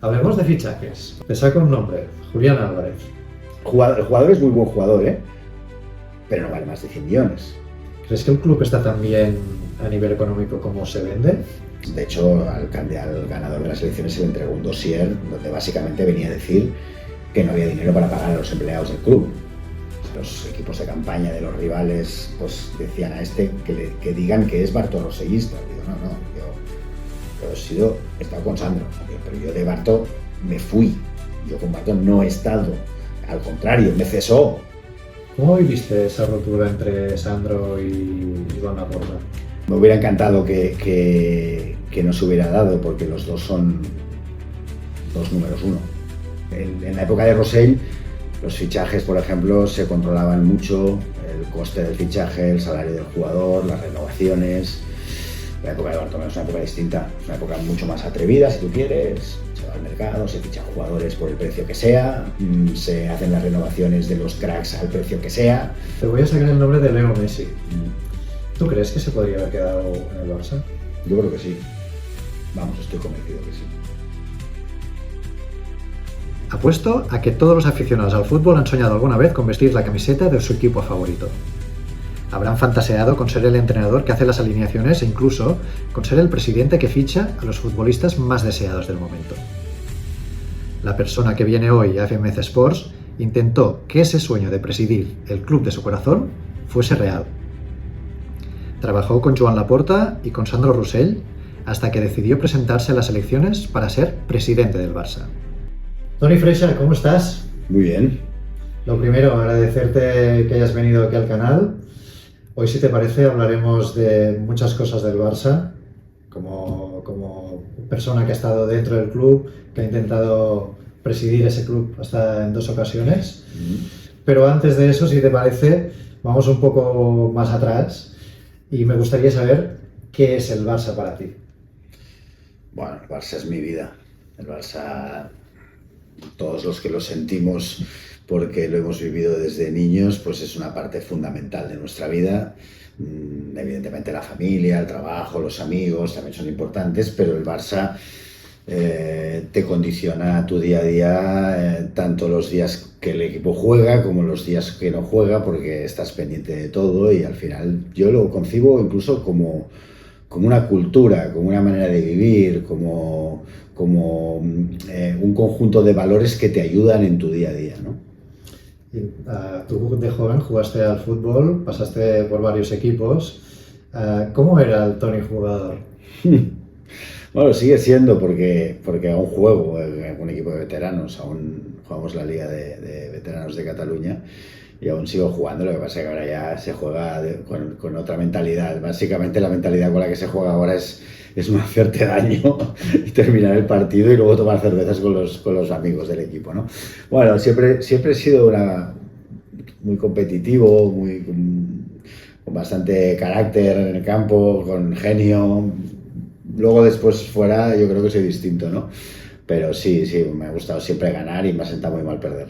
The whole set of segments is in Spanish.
Hablemos de fichajes. Te saco un nombre, Julián Álvarez. El jugador es muy buen jugador, pero no vale más de 100 millones. ¿Crees que el club está tan bien a nivel económico como se vende? De hecho, al ganador de las elecciones se le entregó un dossier donde básicamente venía a decir que no había dinero para pagar a los empleados del club. Los equipos de campaña de los rivales pues decían a este que digan que es bartorrosellista. Digo, no, yo he estado con Sandro, pero yo de Barto me fui. Yo con Barto no he estado, al contrario, me cesó. ¿Cómo viviste esa ruptura entre Sandro y Joan Laporta? Me hubiera encantado que no se hubiera dado, porque los dos son dos números uno. En la época de Rosell, los fichajes, por ejemplo, se controlaban mucho, el coste del fichaje, el salario del jugador, las renovaciones. La época de Bartomeu es una época distinta, es una época mucho más atrevida, si tú quieres. Se va al mercado, se fichan jugadores por el precio que sea, se hacen las renovaciones de los cracks al precio que sea. Te voy a sacar el nombre de Leo Messi. ¿Tú crees que se podría haber quedado en el Barça? Yo creo que sí. Vamos, estoy convencido que sí. Apuesto a que todos los aficionados al fútbol han soñado alguna vez con vestir la camiseta de su equipo favorito. Habrán fantaseado con ser el entrenador que hace las alineaciones e incluso con ser el presidente que ficha a los futbolistas más deseados del momento. La persona que viene hoy a FMC Sports intentó que ese sueño de presidir el club de su corazón fuese real. Trabajó con Joan Laporta y con Sandro Rosell hasta que decidió presentarse a las elecciones para ser presidente del Barça. Toni Freixa, ¿cómo estás? Muy bien. Lo primero, agradecerte que hayas venido aquí al canal. Hoy, si te parece, hablaremos de muchas cosas del Barça, como persona que ha estado dentro del club, que ha intentado presidir ese club hasta en 2 ocasiones. Pero antes de eso, si te parece, vamos un poco más atrás y me gustaría saber qué es el Barça para ti. Bueno, el Barça es mi vida. El Barça, todos los que lo sentimos porque lo hemos vivido desde niños, pues es una parte fundamental de nuestra vida. Evidentemente la familia, el trabajo, los amigos también son importantes, pero el Barça te condiciona tu día a día, tanto los días que el equipo juega como los días que no juega, porque estás pendiente de todo y al final yo lo concibo incluso como una cultura, como una manera de vivir, como un conjunto de valores que te ayudan en tu día a día, ¿no? Tú de joven jugaste al fútbol, pasaste por varios equipos. ¿Cómo era el Toni jugador? Bueno, sigue siendo porque aún juego en un equipo de veteranos, aún jugamos la Liga de Veteranos de Cataluña y aún sigo jugando. Lo que pasa es que ahora ya se juega con otra mentalidad. Básicamente la mentalidad con la que se juega ahora es no hacerte daño y terminar el partido y luego tomar cervezas con los amigos del equipo, ¿no? Bueno, siempre he sido muy competitivo, con bastante carácter en el campo, con genio. Luego después fuera yo creo que soy distinto, ¿no? Pero sí, me ha gustado siempre ganar y me ha sentado muy mal perder.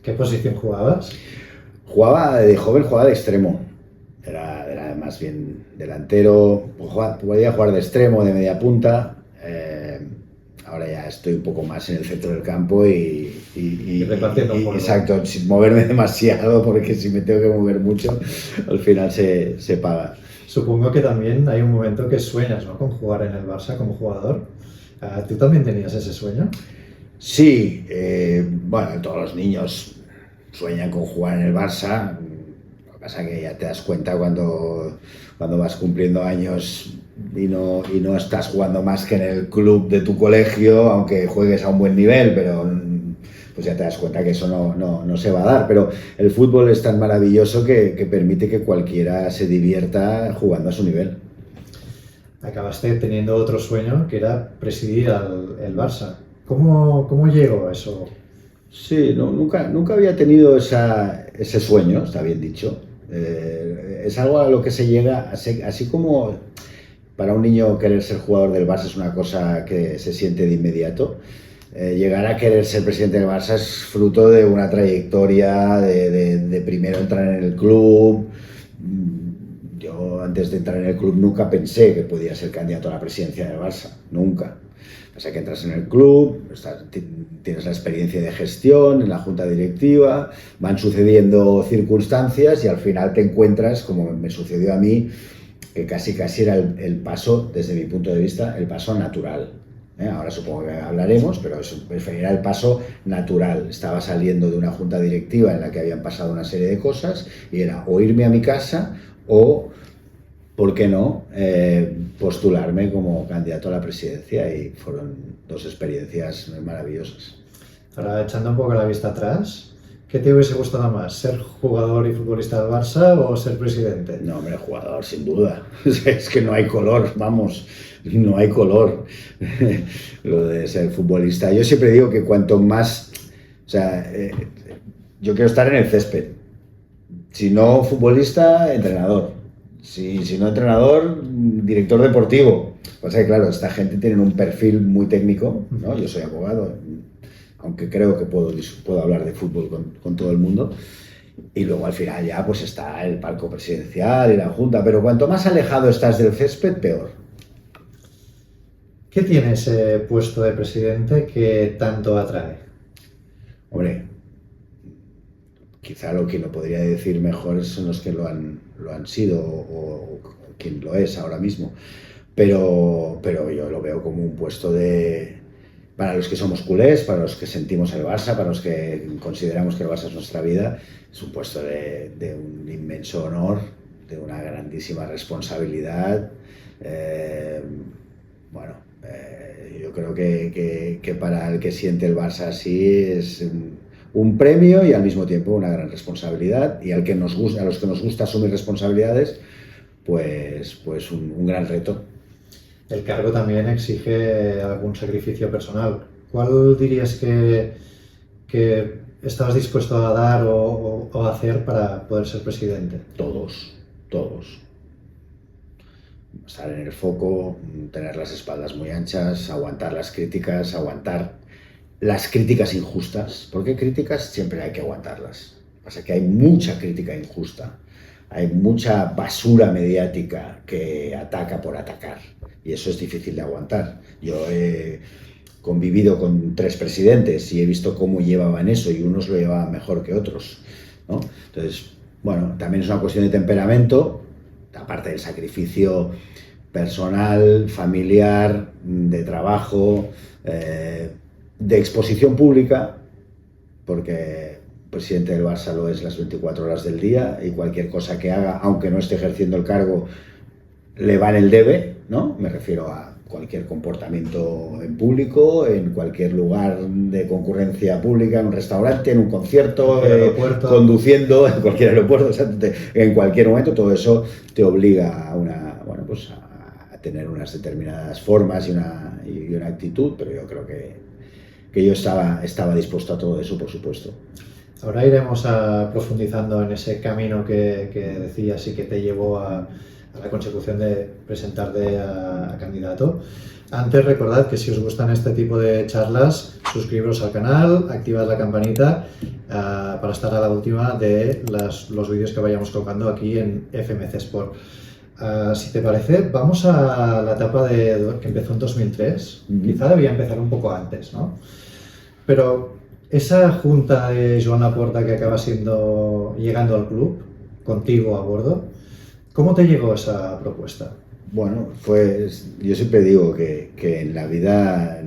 ¿Qué posición jugabas? De joven jugaba de extremo. Era más bien delantero, podía jugar de extremo, de media punta. Ahora ya estoy un poco más en el centro del campo y repartiendo por exacto, sin moverme demasiado, porque si me tengo que mover mucho, al final se paga. Supongo que también hay un momento que sueñas, ¿no?, con jugar en el Barça como jugador. ¿Tú también tenías ese sueño? Sí, bueno, todos los niños sueñan con jugar en el Barça. Lo que pasa es que ya te das cuenta cuando vas cumpliendo años y no estás jugando más que en el club de tu colegio, aunque juegues a un buen nivel, pero pues ya te das cuenta que eso no se va a dar. Pero el fútbol es tan maravilloso que permite que cualquiera se divierta jugando a su nivel. Acabaste teniendo otro sueño, que era presidir el Barça. ¿Cómo llegó a eso? Sí, nunca había tenido ese sueño, está bien dicho. Es algo a lo que se llega, así como para un niño querer ser jugador del Barça es una cosa que se siente de inmediato. Llegar a querer ser presidente del Barça es fruto de una trayectoria, de primero entrar en el club. Yo antes de entrar en el club nunca pensé que podía ser candidato a la presidencia del Barça, nunca. O sea que entras en el club, tienes la experiencia de gestión en la junta directiva, van sucediendo circunstancias y al final te encuentras, como me sucedió a mí, que casi era el paso, desde mi punto de vista, el paso natural. Ahora supongo que hablaremos, pero eso era el paso natural. Estaba saliendo de una junta directiva en la que habían pasado una serie de cosas y era o irme a mi casa o, ¿por qué no?, postularme como candidato a la presidencia, y fueron dos experiencias maravillosas. Ahora, echando un poco la vista atrás, ¿qué te hubiese gustado más? ¿Ser jugador y futbolista del Barça o ser presidente? No, hombre, jugador, sin duda. Es que no hay color, vamos, no hay color. Lo de ser futbolista. Yo siempre digo que cuanto más... O sea, yo quiero estar en el césped. Si no futbolista, entrenador. Si no entrenador, director deportivo. O sea, claro, esta gente tiene un perfil muy técnico, ¿no? Yo soy abogado, aunque creo que puedo hablar de fútbol con todo el mundo. Y luego al final ya pues está el palco presidencial y la junta, pero cuanto más alejado estás del césped, peor. ¿Qué tiene ese puesto de presidente que tanto atrae? Hombre, quizá lo que lo podría decir mejor son los que lo han sido o quien lo es ahora mismo. Pero yo lo veo como un puesto para los que somos culés, para los que sentimos el Barça, para los que consideramos que el Barça es nuestra vida, es un puesto de un inmenso honor, de una grandísima responsabilidad. Yo creo que para el que siente el Barça así es un premio y al mismo tiempo una gran responsabilidad, y a los que nos gusta asumir responsabilidades, pues un gran reto. El cargo también exige algún sacrificio personal. ¿Cuál dirías que estabas dispuesto a dar o a hacer para poder ser presidente? Todos. Estar en el foco, tener las espaldas muy anchas, aguantar las críticas, aguantar las críticas injustas, porque críticas siempre hay que aguantarlas. Pasa que hay mucha crítica injusta, hay mucha basura mediática que ataca por atacar, y eso es difícil de aguantar. Yo he convivido con 3 presidentes y he visto cómo llevaban eso, y unos lo llevaban mejor que otros, ¿no? Entonces, bueno, también es una cuestión de temperamento, aparte del sacrificio personal, familiar, de trabajo, de exposición pública, porque el presidente del Barça lo es las 24 horas del día, y cualquier cosa que haga, aunque no esté ejerciendo el cargo, le va en el debe, ¿no? Me refiero a cualquier comportamiento en público, en cualquier lugar de concurrencia pública, en un restaurante, en un concierto, conduciendo, en cualquier aeropuerto, o sea, en cualquier momento. Todo eso te obliga a tener unas determinadas formas y una actitud, pero yo creo que yo estaba dispuesto a todo eso, por supuesto. Ahora iremos profundizando en ese camino que decías y que te llevó a la consecución de presentarte a candidato. Antes, recordad que si os gustan este tipo de charlas, suscribiros al canal, activad la campanita para estar a la última de los vídeos que vayamos colgando aquí en FMC Sport. Si te parece, vamos a la etapa que empezó en 2003. Quizá debía empezar un poco antes, ¿no? Pero esa junta de Joan Laporta que acaba llegando al club, contigo a bordo, ¿cómo te llegó esa propuesta? Bueno, pues yo siempre digo que en la vida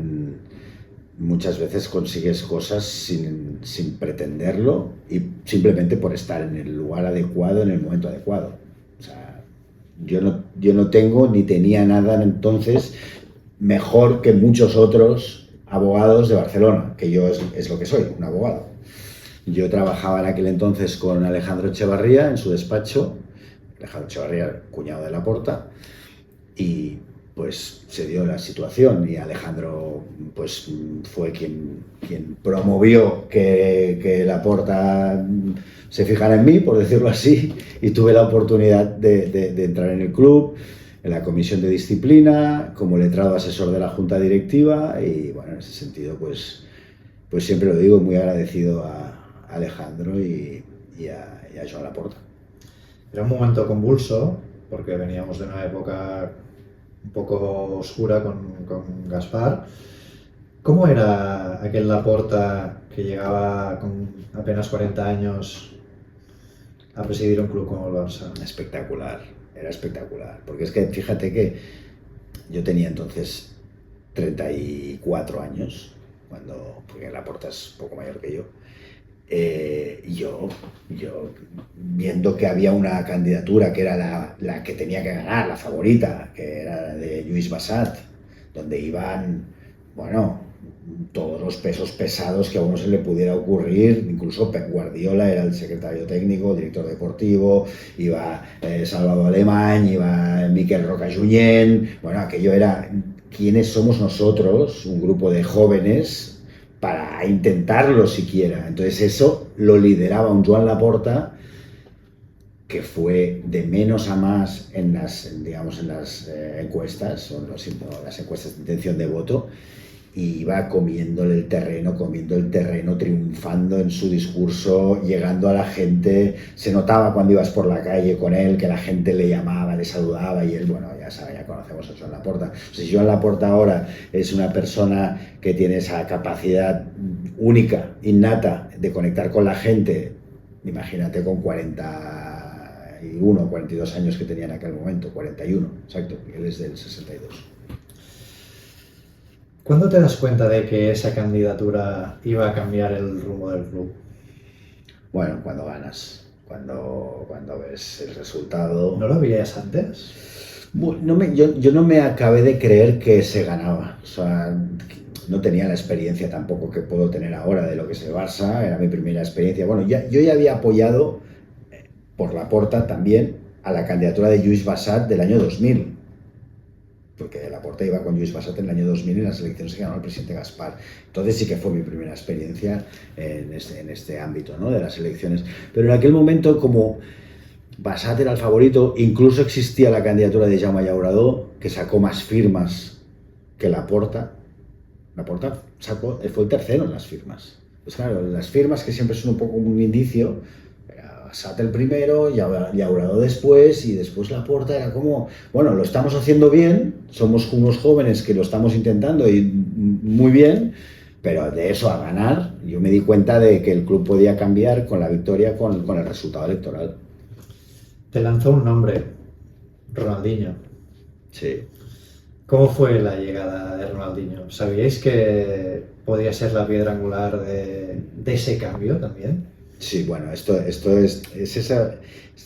muchas veces consigues cosas sin pretenderlo, y simplemente por estar en el lugar adecuado, en el momento adecuado. O sea, yo no tengo ni tenía nada entonces mejor que muchos otros abogados de Barcelona, que yo es lo que soy, un abogado. Yo trabajaba en aquel entonces con Alejandro Echevarría en su despacho. Alejandro Echevarría, cuñado de Laporta, y pues se dio la situación, y Alejandro pues fue quien promovió que Laporta se fijara en mí, por decirlo así, y tuve la oportunidad de entrar en el club, en la comisión de disciplina, como letrado asesor de la junta directiva, y bueno, en ese sentido pues siempre lo digo, muy agradecido a Alejandro y a Joan Laporta. Era un momento convulso, porque veníamos de una época un poco oscura con Gaspar, ¿Cómo era aquel Laporta que llegaba con apenas 40 años a presidir un club como el Barça? Espectacular, era espectacular. Porque es que fíjate que yo tenía entonces 34 años, porque Laporta es poco mayor que yo. Yo viendo que había una candidatura que era la que tenía que ganar, la favorita, que era la de Lluís Bassat, donde iban, bueno, todos los pesos pesados que a uno se le pudiera ocurrir, incluso Pep Guardiola era el secretario técnico, director deportivo, iba Salvador Alemany, iba Miquel Rocajunyent, bueno, aquello era quiénes somos nosotros, un grupo de jóvenes, para intentarlo siquiera. Entonces eso lo lideraba un Joan Laporta que fue de menos a más en las encuestas, o las encuestas de intención de voto, y iba comiendo el terreno, triunfando en su discurso, llegando a la gente. Se notaba cuando ibas por la calle con él, que la gente le llamaba, le saludaba, y él, bueno, ya conocemos a Joan Laporta. O sea, si Joan Laporta ahora es una persona que tiene esa capacidad única, innata, de conectar con la gente, imagínate con 41, 42 años que tenía en aquel momento, 41, exacto, él es del 62. ¿Cuándo te das cuenta de que esa candidatura iba a cambiar el rumbo del club? Bueno, cuando ganas, cuando ves el resultado. ¿No lo veías antes? Yo no me acabé de creer que se ganaba. O sea, no tenía la experiencia tampoco que puedo tener ahora de lo que es el Barça, era mi primera experiencia. Bueno, yo ya había apoyado por Laporta también a la candidatura de Lluís Bassat del año 2000. Porque Laporta iba con Lluís Bassat en el año 2000 y en las elecciones que ganó el presidente Gaspar. Entonces sí que fue mi primera experiencia en este ámbito, ¿no?, de las elecciones. Pero en aquel momento, como Bassat era el favorito, incluso existía la candidatura de Jaume Llauradó, que sacó más firmas que Laporta. Laporta fue el tercero en las firmas. Pues claro, las firmas, que siempre son un poco un indicio, Bassat el primero, Llauradó después, y después Laporta. Era como, bueno, lo estamos haciendo bien, somos unos jóvenes que lo estamos intentando y muy bien, pero de eso a ganar, yo me di cuenta de que el club podía cambiar con la victoria, con el resultado electoral. Te lanzó un nombre, Ronaldinho. Sí. ¿Cómo fue la llegada de Ronaldinho? ¿Sabíais que podía ser la piedra angular de ese cambio también? Sí, bueno, esto es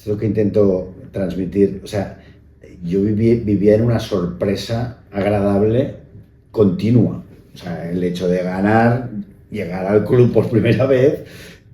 lo que intento transmitir. O sea, yo vivía en una sorpresa agradable continua. O sea, el hecho de llegar al club por primera vez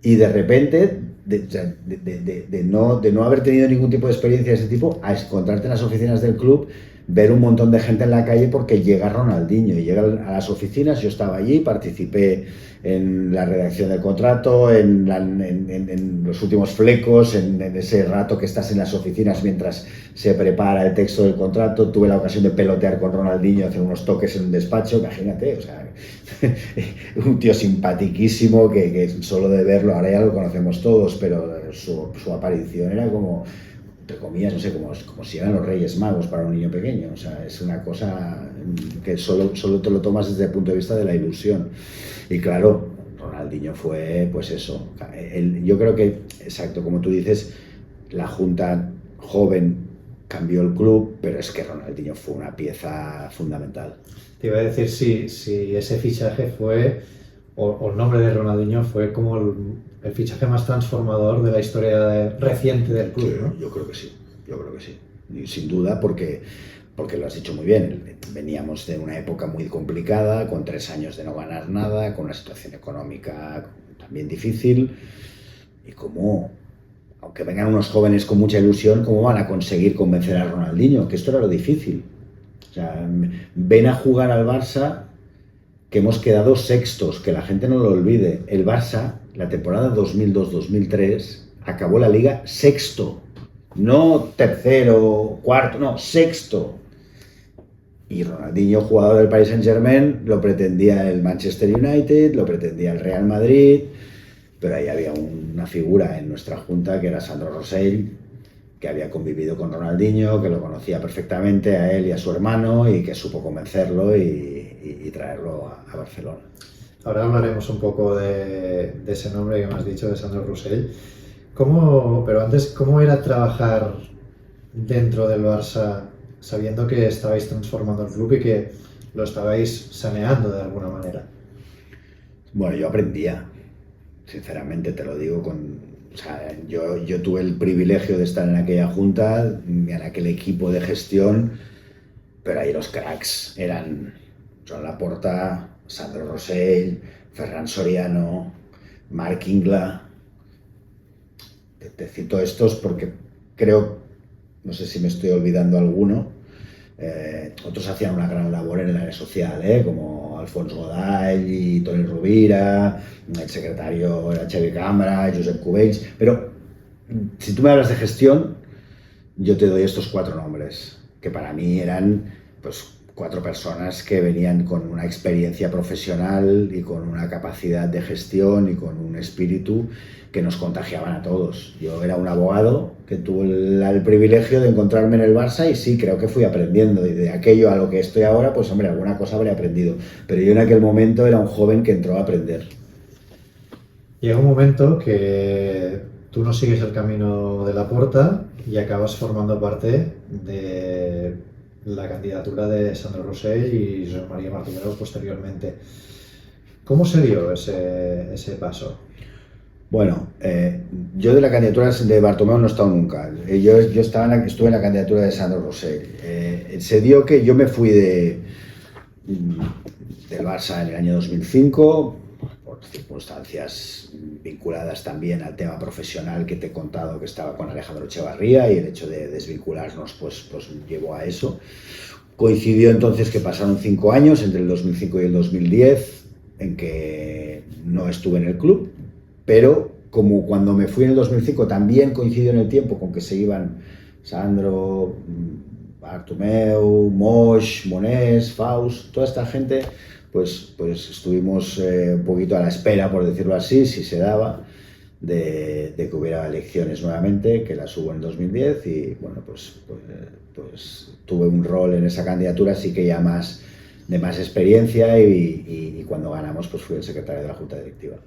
y de repente, de no haber tenido ningún tipo de experiencia de ese tipo, a encontrarte en las oficinas del club, ver un montón de gente en la calle porque llega Ronaldinho y llega a las oficinas. Yo estaba allí, participé en la redacción del contrato, en los últimos flecos, en ese rato que estás en las oficinas mientras se prepara el texto del contrato. Tuve la ocasión de pelotear con Ronaldinho, hacer unos toques en un despacho, imagínate, o sea, un tío simpaticísimo que solo de verlo, ahora ya lo conocemos todos, pero su aparición era como, entre comillas, no sé, como si eran los Reyes Magos para un niño pequeño. O sea, es una cosa que solo te lo tomas desde el punto de vista de la ilusión. Y claro, Ronaldinho fue, pues eso. Yo creo que, exacto, como tú dices, la junta joven cambió el club, pero es que Ronaldinho fue una pieza fundamental. Te iba a decir si ese fichaje fue, o el nombre de Ronaldinho fue como el fichaje más transformador de la historia reciente del club, ¿no? Yo creo que sí. Y sin duda, porque lo has dicho muy bien. Veníamos de una época muy complicada, con 3 años de no ganar nada, con una situación económica también difícil. Y como, aunque vengan unos jóvenes con mucha ilusión, ¿cómo van a conseguir convencer a Ronaldinho? Que esto era lo difícil. O sea, ven a jugar al Barça, que hemos quedado sextos, que la gente no lo olvide. El Barça, la temporada 2002-2003, acabó la liga sexto. No tercero, cuarto, no, sexto. Y Ronaldinho, jugador del Paris Saint-Germain, lo pretendía el Manchester United, lo pretendía el Real Madrid, pero ahí había una figura en nuestra junta que era Sandro Rosell, que había convivido con Ronaldinho, que lo conocía perfectamente a él y a su hermano y que supo convencerlo y traerlo a Barcelona. Ahora hablaremos un poco de ese nombre que me has dicho, de Sandro Rosell. Pero antes, ¿cómo era trabajar dentro del Barça sabiendo que estabais transformando el club y que lo estabais saneando de alguna manera? Bueno, yo aprendía, sinceramente te lo digo, o sea, yo tuve el privilegio de estar en aquella junta, en aquel equipo de gestión, pero ahí los cracks eran Joan Laporta, Sandro Rosell, Ferran Soriano, Marc Ingla. Te cito estos porque creo, no sé si me estoy olvidando alguno. Otros hacían una gran labor en el área social, como Alfons Godall y Toni Rovira, el secretario era Xavi Cambra, Josep Cubells, pero si tú me hablas de gestión, yo te doy estos 4 nombres, que para mí eran pues 4 personas que venían con una experiencia profesional y con una capacidad de gestión y con un espíritu que nos contagiaban a todos. Yo era un abogado que tuvo el privilegio de encontrarme en el Barça y sí, creo que fui aprendiendo. Y de aquello a lo que estoy ahora, pues hombre, alguna cosa habré aprendido. Pero yo en aquel momento era un joven que entró a aprender. Llega un momento que tú no sigues el camino de Laporta y acabas formando parte de la candidatura de Sandro Rosell y José María Martínez posteriormente. ¿Cómo se dio ese paso? Bueno, yo de la candidatura de Bartomeu no he estado nunca. Yo estuve en la candidatura de Sandro Rosell. Se dio que yo me fui del Barça en el año 2005, por circunstancias vinculadas también al tema profesional que te he contado, que estaba con Alejandro Echevarría, y el hecho de desvincularnos pues llevó a eso. Coincidió entonces que pasaron 5 años, entre el 2005 y el 2010, en que no estuve en el club. Pero como cuando me fui en el 2005 también coincidió en el tiempo con que se iban Sandro, Bartomeu, Moix, Monés, Faust, toda esta gente, pues estuvimos un poquito a la espera, por decirlo así, si se daba, de que hubiera elecciones nuevamente, que las hubo en 2010 y bueno, pues tuve un rol en esa candidatura, así que ya de más experiencia y cuando ganamos pues fui el secretario de la Junta Directiva.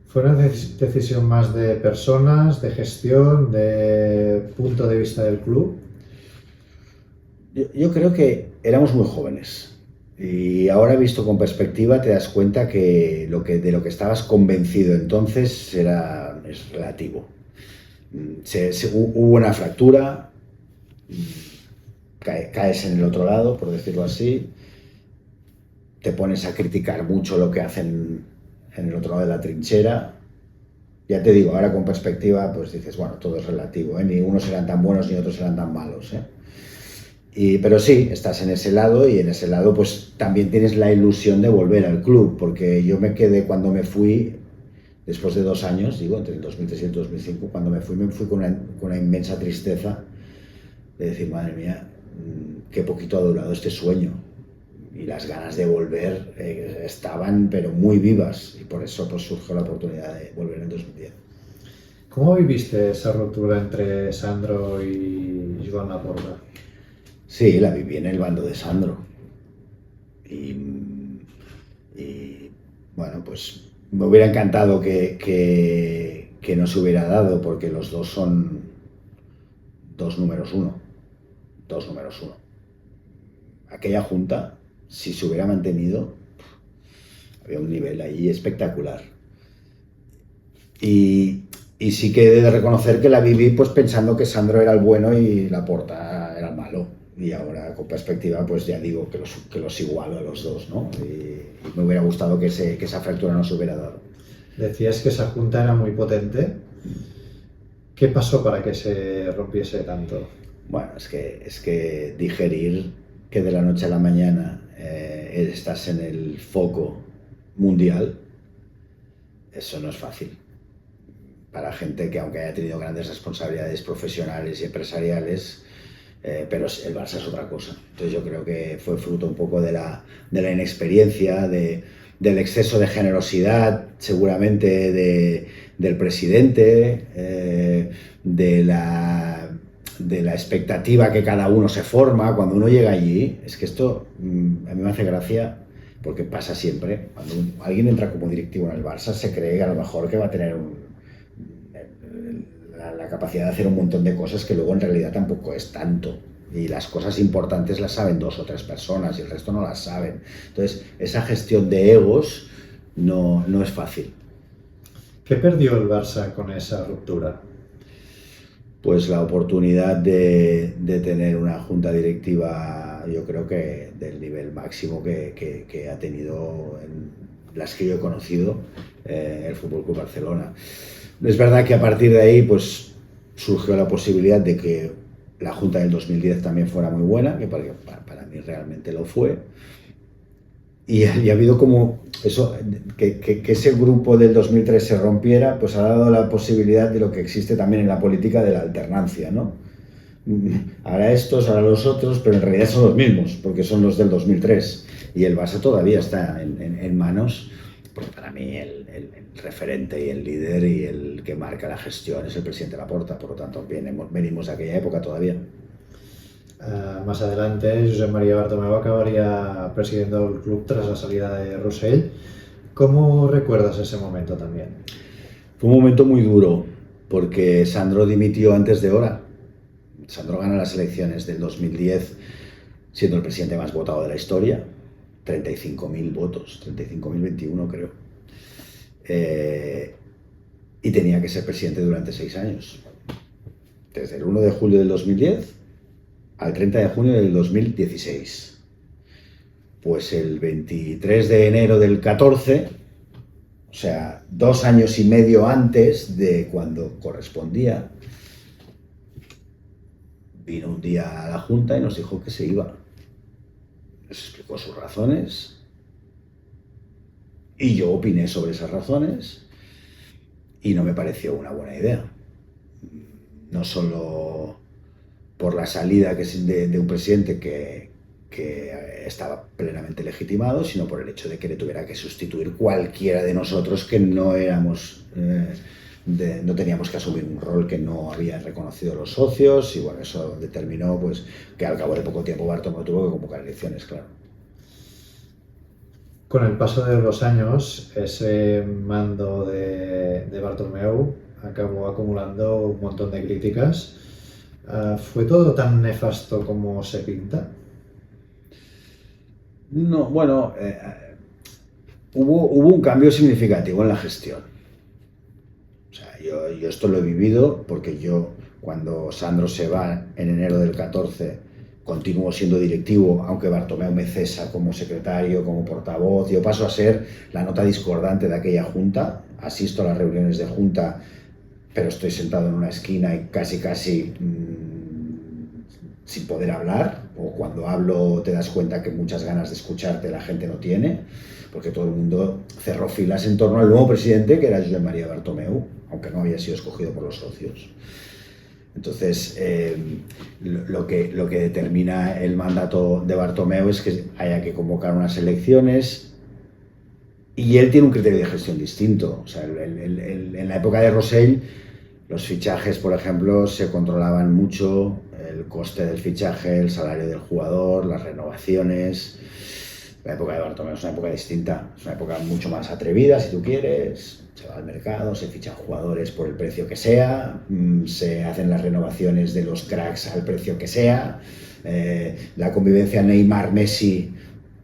¿Fue una decisión más de personas, de gestión, de punto de vista del club? Yo creo que éramos muy jóvenes y ahora visto con perspectiva te das cuenta que de lo que estabas convencido entonces es relativo. Hubo una fractura, caes en el otro lado, por decirlo así, te pones a criticar mucho lo que hacen en el otro lado de la trinchera. Ya te digo, ahora con perspectiva, pues dices, bueno, todo es relativo, ni unos eran tan buenos ni otros eran tan malos, pero sí, estás en ese lado y en ese lado pues también tienes la ilusión de volver al club, porque yo me quedé cuando me fui, después de 2 años, digo, entre el 2003 y el 2005, cuando me fui con una inmensa tristeza de decir, madre mía, qué poquito ha durado este sueño. Y las ganas de volver estaban, pero muy vivas, y por eso pues surgió la oportunidad de volver en 2010. ¿Cómo viviste esa ruptura entre Sandro y Joan Laporta? Sí, la viví en el bando de Sandro. Y bueno, pues me hubiera encantado que no se hubiera dado, porque los dos son dos números uno. Aquella junta, si se hubiera mantenido, había un nivel ahí espectacular. Y sí que he de reconocer que la viví pues pensando que Sandro era el bueno y Laporta era el malo. Y ahora, con perspectiva, pues ya digo que los igualo a los dos, ¿no? Y me hubiera gustado que esa fractura no se hubiera dado. Decías que esa junta era muy potente. ¿Qué pasó para que se rompiese tanto? Bueno, es que digerir que de la noche a la mañana estás en el foco mundial, eso no es fácil. Para gente que, aunque haya tenido grandes responsabilidades profesionales y empresariales, pero el Barça es otra cosa. Entonces yo creo que fue fruto un poco de la inexperiencia, del exceso de generosidad, seguramente del presidente, de la de la expectativa que cada uno se forma cuando uno llega allí. Es que esto a mí me hace gracia porque pasa siempre. Cuando alguien entra como directivo en el Barça se cree que a lo mejor que va a tener la capacidad de hacer un montón de cosas que luego en realidad tampoco es tanto. Y las cosas importantes las saben 2 o 3 personas y el resto no las saben. Entonces, esa gestión de egos no es fácil. ¿Qué perdió el Barça con esa ruptura? Pues la oportunidad de tener una junta directiva, yo creo que del nivel máximo que ha tenido en las que yo he conocido el FC Barcelona. Es verdad que a partir de ahí pues surgió la posibilidad de que la junta del 2010 también fuera muy buena, que para mí realmente lo fue. Y ha habido como eso, que ese grupo del 2003 se rompiera, pues ha dado la posibilidad de lo que existe también en la política de la alternancia, ¿no? Ahora estos, ahora los otros, pero en realidad son los mismos, porque son los del 2003. Y el Barça todavía está en manos, porque para mí el referente y el líder y el que marca la gestión es el presidente Laporta, por lo tanto venimos de aquella época todavía. Más adelante, Josep María Bartomeu acabaría presidiendo el club tras la salida de Rossell. ¿Cómo recuerdas ese momento también? Fue un momento muy duro, porque Sandro dimitió antes de hora. Sandro gana las elecciones del 2010 siendo el presidente más votado de la historia, 35.000 votos, 35.021 creo. Y tenía que ser presidente durante 6 años. Desde el 1 de julio del 2010 al 30 de junio del 2016. Pues el 23 de enero del 14, o sea, 2 años y medio antes de cuando correspondía, vino un día a la Junta y nos dijo que se iba. Nos explicó sus razones y yo opiné sobre esas razones y no me pareció una buena idea. No solo por la salida de un presidente que estaba plenamente legitimado, sino por el hecho de que le tuviera que sustituir cualquiera de nosotros que no éramos, no teníamos que asumir un rol que no habían reconocido los socios, y bueno, eso determinó pues que al cabo de poco tiempo Bartomeu tuvo que convocar elecciones, claro. Con el paso de los años, ese mando de Bartomeu acabó acumulando un montón de críticas. ¿Fue todo tan nefasto como se pinta? No, bueno, hubo un cambio significativo en la gestión. O sea, yo esto lo he vivido porque yo, cuando Sandro se va en enero del 14, continúo siendo directivo, aunque Bartomeu me cesa como secretario, como portavoz. Yo paso a ser la nota discordante de aquella junta, asisto a las reuniones de junta, pero estoy sentado en una esquina y casi sin poder hablar, o cuando hablo te das cuenta que muchas ganas de escucharte la gente no tiene, porque todo el mundo cerró filas en torno al nuevo presidente, que era Josep María Bartomeu, aunque no había sido escogido por los socios. Entonces, lo que determina el mandato de Bartomeu es que haya que convocar unas elecciones, y él tiene un criterio de gestión distinto. O sea, en la época de Rossell, los fichajes, por ejemplo, se controlaban mucho, el coste del fichaje, el salario del jugador, las renovaciones. La época de Bartomeu es una época distinta, es una época mucho más atrevida, si tú quieres. Se va al mercado, se fichan jugadores por el precio que sea, se hacen las renovaciones de los cracks al precio que sea. La convivencia Neymar-Messi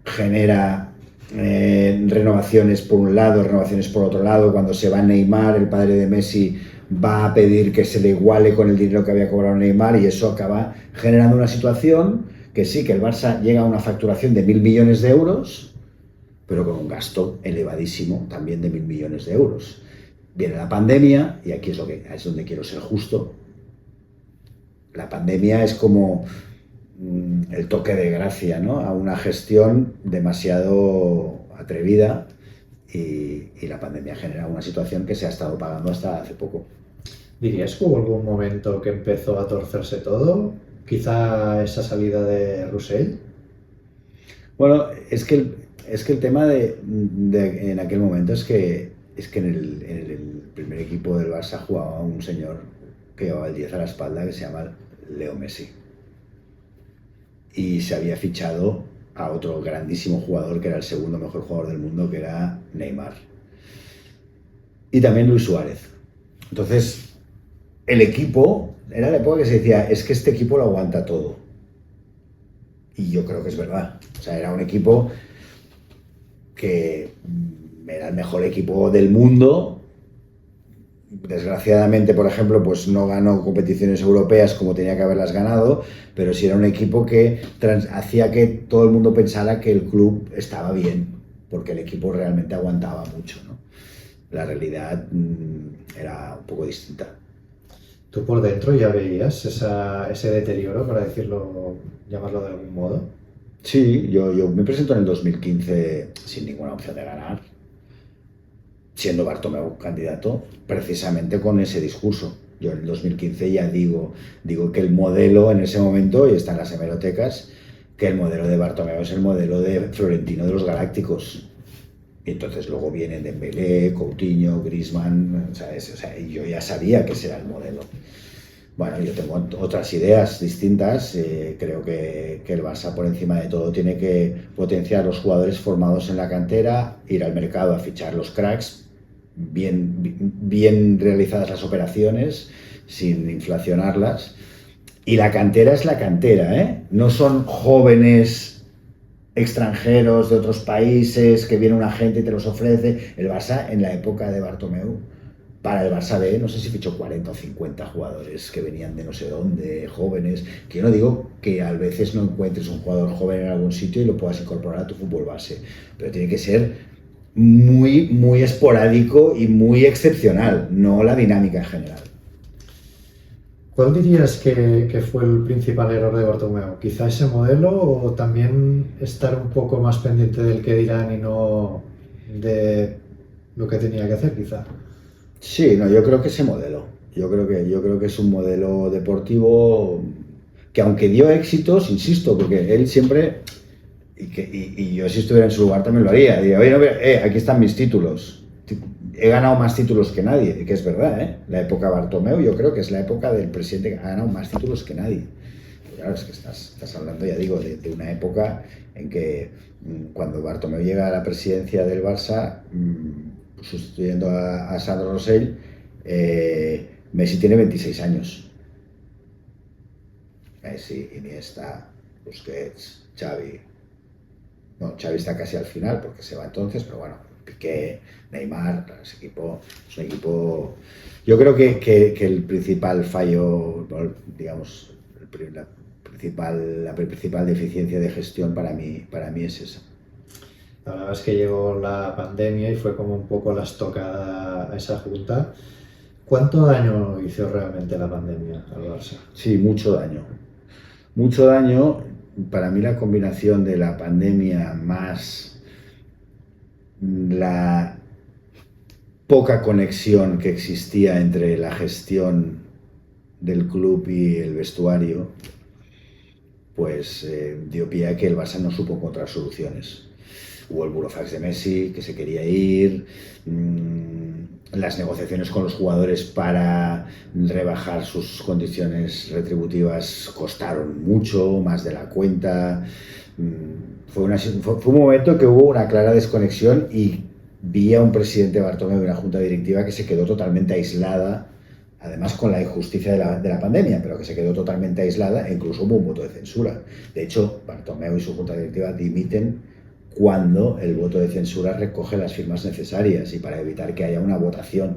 genera renovaciones por un lado, renovaciones por otro lado. Cuando se va Neymar, el padre de Messi va a pedir que se le iguale con el dinero que había cobrado Neymar, y eso acaba generando una situación que sí, que el Barça llega a una facturación de 1.000 millones de euros, pero con un gasto elevadísimo también de 1.000 millones de euros. Viene la pandemia, y aquí es donde quiero ser justo. La pandemia es como el toque de gracia, ¿no?, a una gestión demasiado atrevida, y la pandemia genera una situación que se ha estado pagando hasta hace poco. ¿Dirías que hubo algún momento que empezó a torcerse todo? ¿Quizá esa salida de Rossell? Bueno, es que el tema en aquel momento es que en el primer equipo del Barça jugaba un señor que llevaba el 10 a la espalda, que se llama Leo Messi. Y se había fichado a otro grandísimo jugador, que era el segundo mejor jugador del mundo, que era Neymar. Y también Luis Suárez. Entonces, el equipo, era la época que se decía, es que este equipo lo aguanta todo. Y yo creo que es verdad. O sea, era un equipo que era el mejor equipo del mundo. Desgraciadamente, por ejemplo, pues no ganó competiciones europeas como tenía que haberlas ganado, pero sí era un equipo que hacía que todo el mundo pensara que el club estaba bien, porque el equipo realmente aguantaba mucho, ¿no? La realidad era un poco distinta. ¿Tú por dentro ya veías ese deterioro, para decirlo, llamarlo de algún modo? Sí, yo me presento en el 2015 sin ninguna opción de ganar, siendo Bartomeu candidato, precisamente con ese discurso. Yo en el 2015 ya digo que el modelo en ese momento, y está en las hemerotecas, que el modelo de Bartomeu es el modelo de Florentino de los Galácticos. Y entonces luego vienen Dembélé, Coutinho, Griezmann, ¿sabes? O sea, yo ya sabía que ese era el modelo. Bueno, yo tengo otras ideas distintas. Creo que el Barça, por encima de todo, tiene que potenciar los jugadores formados en la cantera, ir al mercado a fichar los cracks, bien realizadas las operaciones, sin inflacionarlas. Y la cantera es la cantera, ¿eh? No son jóvenes extranjeros de otros países que viene una gente y te los ofrece. El Barça, en la época de Bartomeu, para el Barça B, no sé si fichó 40 o 50 jugadores que venían de no sé dónde, jóvenes, que yo no digo que a veces no encuentres un jugador joven en algún sitio y lo puedas incorporar a tu fútbol base, pero tiene que ser muy, muy esporádico y muy excepcional, no la dinámica en general. ¿Cuál dirías que fue el principal error de Bartomeu? ¿Quizá ese modelo, o también estar un poco más pendiente del que dirán y no de lo que tenía que hacer, quizá? Sí, no, yo creo que ese modelo. Yo creo que es un modelo deportivo que, aunque dio éxitos, insisto, porque él siempre, y yo si estuviera en su lugar también lo haría, diría, oye, no, aquí están mis títulos. He ganado más títulos que nadie, que es verdad, ¿eh? La época Bartomeu yo creo que es la época del presidente que ha ganado más títulos que nadie. Pero claro, es que estás hablando, ya digo, de una época en que cuando Bartomeu llega a la presidencia del Barça, sustituyendo a Sandro Rosell, Messi tiene 26 años. Messi, Iniesta, Busquets, Xavi. No, Xavi está casi al final porque se va entonces, pero bueno, Piqué, Neymar, ese equipo es un equipo. Yo creo que el principal fallo, digamos, la principal deficiencia de gestión para mí es esa. La verdad es que llegó la pandemia y fue como un poco la estocada a esa junta. ¿Cuánto daño hizo realmente la pandemia al Barça? Sí, mucho daño. Mucho daño. Para mí la combinación de la pandemia más la poca conexión que existía entre la gestión del club y el vestuario, pues dio pie a que el Barça no supo encontrar soluciones. Hubo el burofax de Messi, que se quería ir, las negociaciones con los jugadores para rebajar sus condiciones retributivas costaron mucho, más de la cuenta. Fue un momento que hubo una clara desconexión, y vi a un presidente Bartomeu y una junta directiva que se quedó totalmente aislada, además con la injusticia de la pandemia, pero que se quedó totalmente aislada, e incluso hubo un voto de censura. De hecho, Bartomeu y su junta directiva dimiten cuando el voto de censura recoge las firmas necesarias, y para evitar que haya una votación.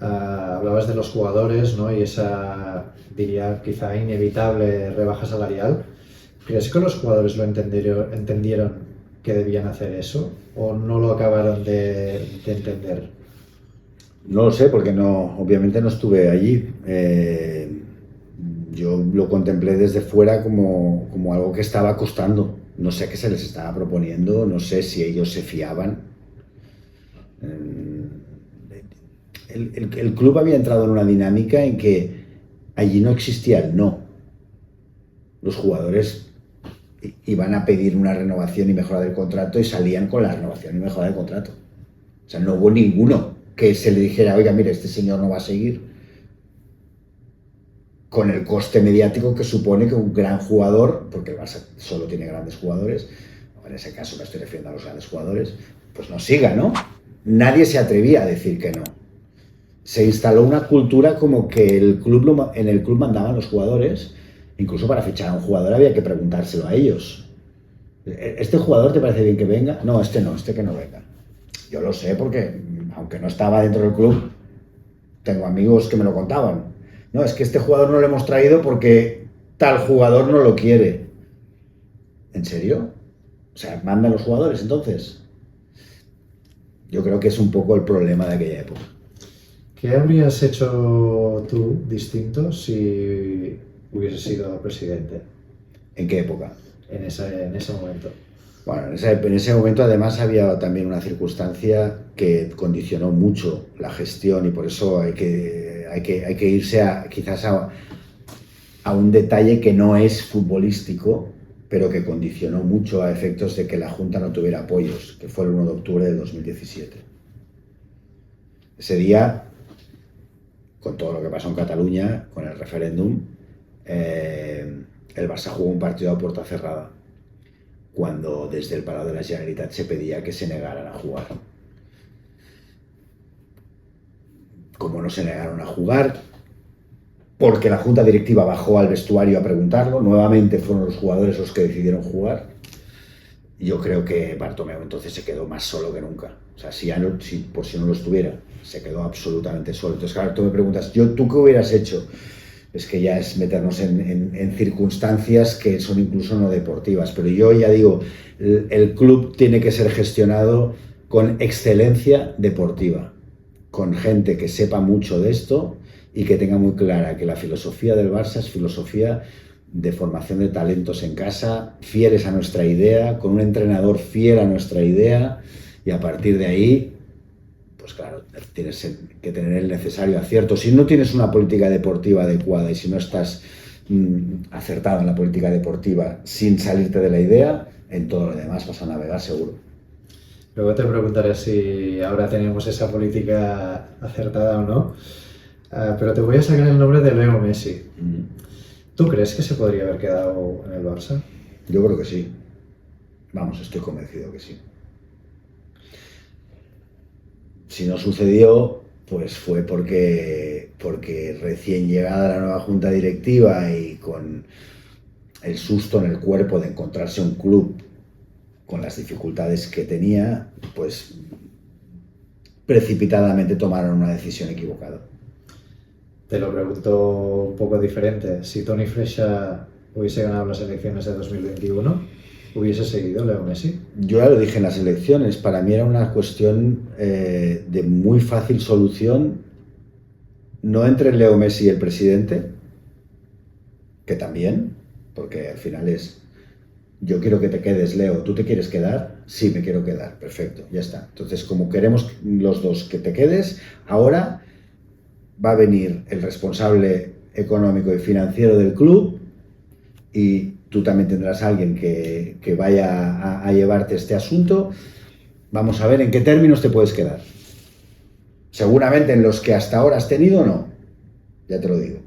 Hablabas de los jugadores, ¿no? Y esa, diría, quizá inevitable rebaja salarial. ¿Crees que los jugadores lo entendieron que debían hacer eso, o no lo acabaron de entender? No lo sé, porque obviamente no estuve allí. Yo lo contemplé desde fuera como algo que estaba costando. No sé qué se les estaba proponiendo, no sé si ellos se fiaban. El club había entrado en una dinámica en que allí no existía el no. Los jugadores iban a pedir una renovación y mejora del contrato y salían con la renovación y mejora del contrato. O sea, no hubo ninguno que se le dijera, oiga, mire, este señor no va a seguir. con el coste mediático que supone que un gran jugador, porque el Barça solo tiene grandes jugadores, en ese caso me estoy refiriendo a los grandes jugadores, pues no siga, ¿no? Nadie se atrevía a decir que no. Se instaló una cultura como que en el club mandaban los jugadores, incluso para fichar a un jugador había que preguntárselo a ellos. ¿Este jugador te parece bien que venga? No, este que no venga. Yo lo sé porque, aunque no estaba dentro del club, tengo amigos que me lo contaban. No, es que este jugador no lo hemos traído porque tal jugador no lo quiere. ¿En serio? O sea, ¿mandan los jugadores entonces? Yo creo que es un poco el problema de aquella época. ¿Qué habrías hecho tú distinto si hubieses sido presidente ¿En qué época? en ese momento? Bueno, en ese momento además había también una circunstancia que condicionó mucho la gestión y por eso hay que irse quizás a un detalle que no es futbolístico, pero que condicionó mucho a efectos de que la Junta no tuviera apoyos, que fue el 1 de octubre del 2017. Ese día, con todo lo que pasó en Cataluña, con el referéndum, el Barça jugó un partido a puerta cerrada, cuando desde el Palau de la Generalitat se pedía que se negaran a jugar. Como no se negaron a jugar, porque la junta directiva bajó al vestuario a preguntarlo, nuevamente fueron los jugadores los que decidieron jugar. Yo creo que Bartomeu entonces se quedó más solo que nunca. O sea, por si no lo estuviera, se quedó absolutamente solo. Entonces, claro, tú me preguntas, ¿tú qué hubieras hecho? Es que ya es meternos en circunstancias que son incluso no deportivas. Pero yo ya digo, el club tiene que ser gestionado con excelencia deportiva, con gente que sepa mucho de esto y que tenga muy clara que la filosofía del Barça es filosofía de formación de talentos en casa, fieles a nuestra idea, con un entrenador fiel a nuestra idea, y a partir de ahí, pues claro, tienes que tener el necesario acierto. Si no tienes una política deportiva adecuada y si no estás acertado en la política deportiva sin salirte de la idea, en todo lo demás vas a navegar seguro. Luego te preguntaré si ahora tenemos esa política acertada o no, pero te voy a sacar el nombre de Leo Messi. ¿Tú crees que se podría haber quedado en el Barça? Yo creo que sí. Vamos, estoy convencido que sí. Si no sucedió, pues fue porque recién llegada la nueva junta directiva y con el susto en el cuerpo de encontrarse un club con las dificultades que tenía, pues precipitadamente tomaron una decisión equivocada. Te lo pregunto un poco diferente. Si Toni Freixa hubiese ganado las elecciones de 2021, ¿hubiese seguido Leo Messi? Yo ya lo dije en las elecciones, para mí era una cuestión de muy fácil solución, no entre Leo Messi y el presidente, que también, porque al final es, yo quiero que te quedes, Leo, ¿tú te quieres quedar? Sí, me quiero quedar, perfecto, ya está. Entonces, como queremos los dos que te quedes, ahora va a venir el responsable económico y financiero del club y tú también tendrás a alguien que vaya a llevarte este asunto. Vamos a ver en qué términos te puedes quedar. Seguramente en los que hasta ahora has tenido, no. Ya te lo digo.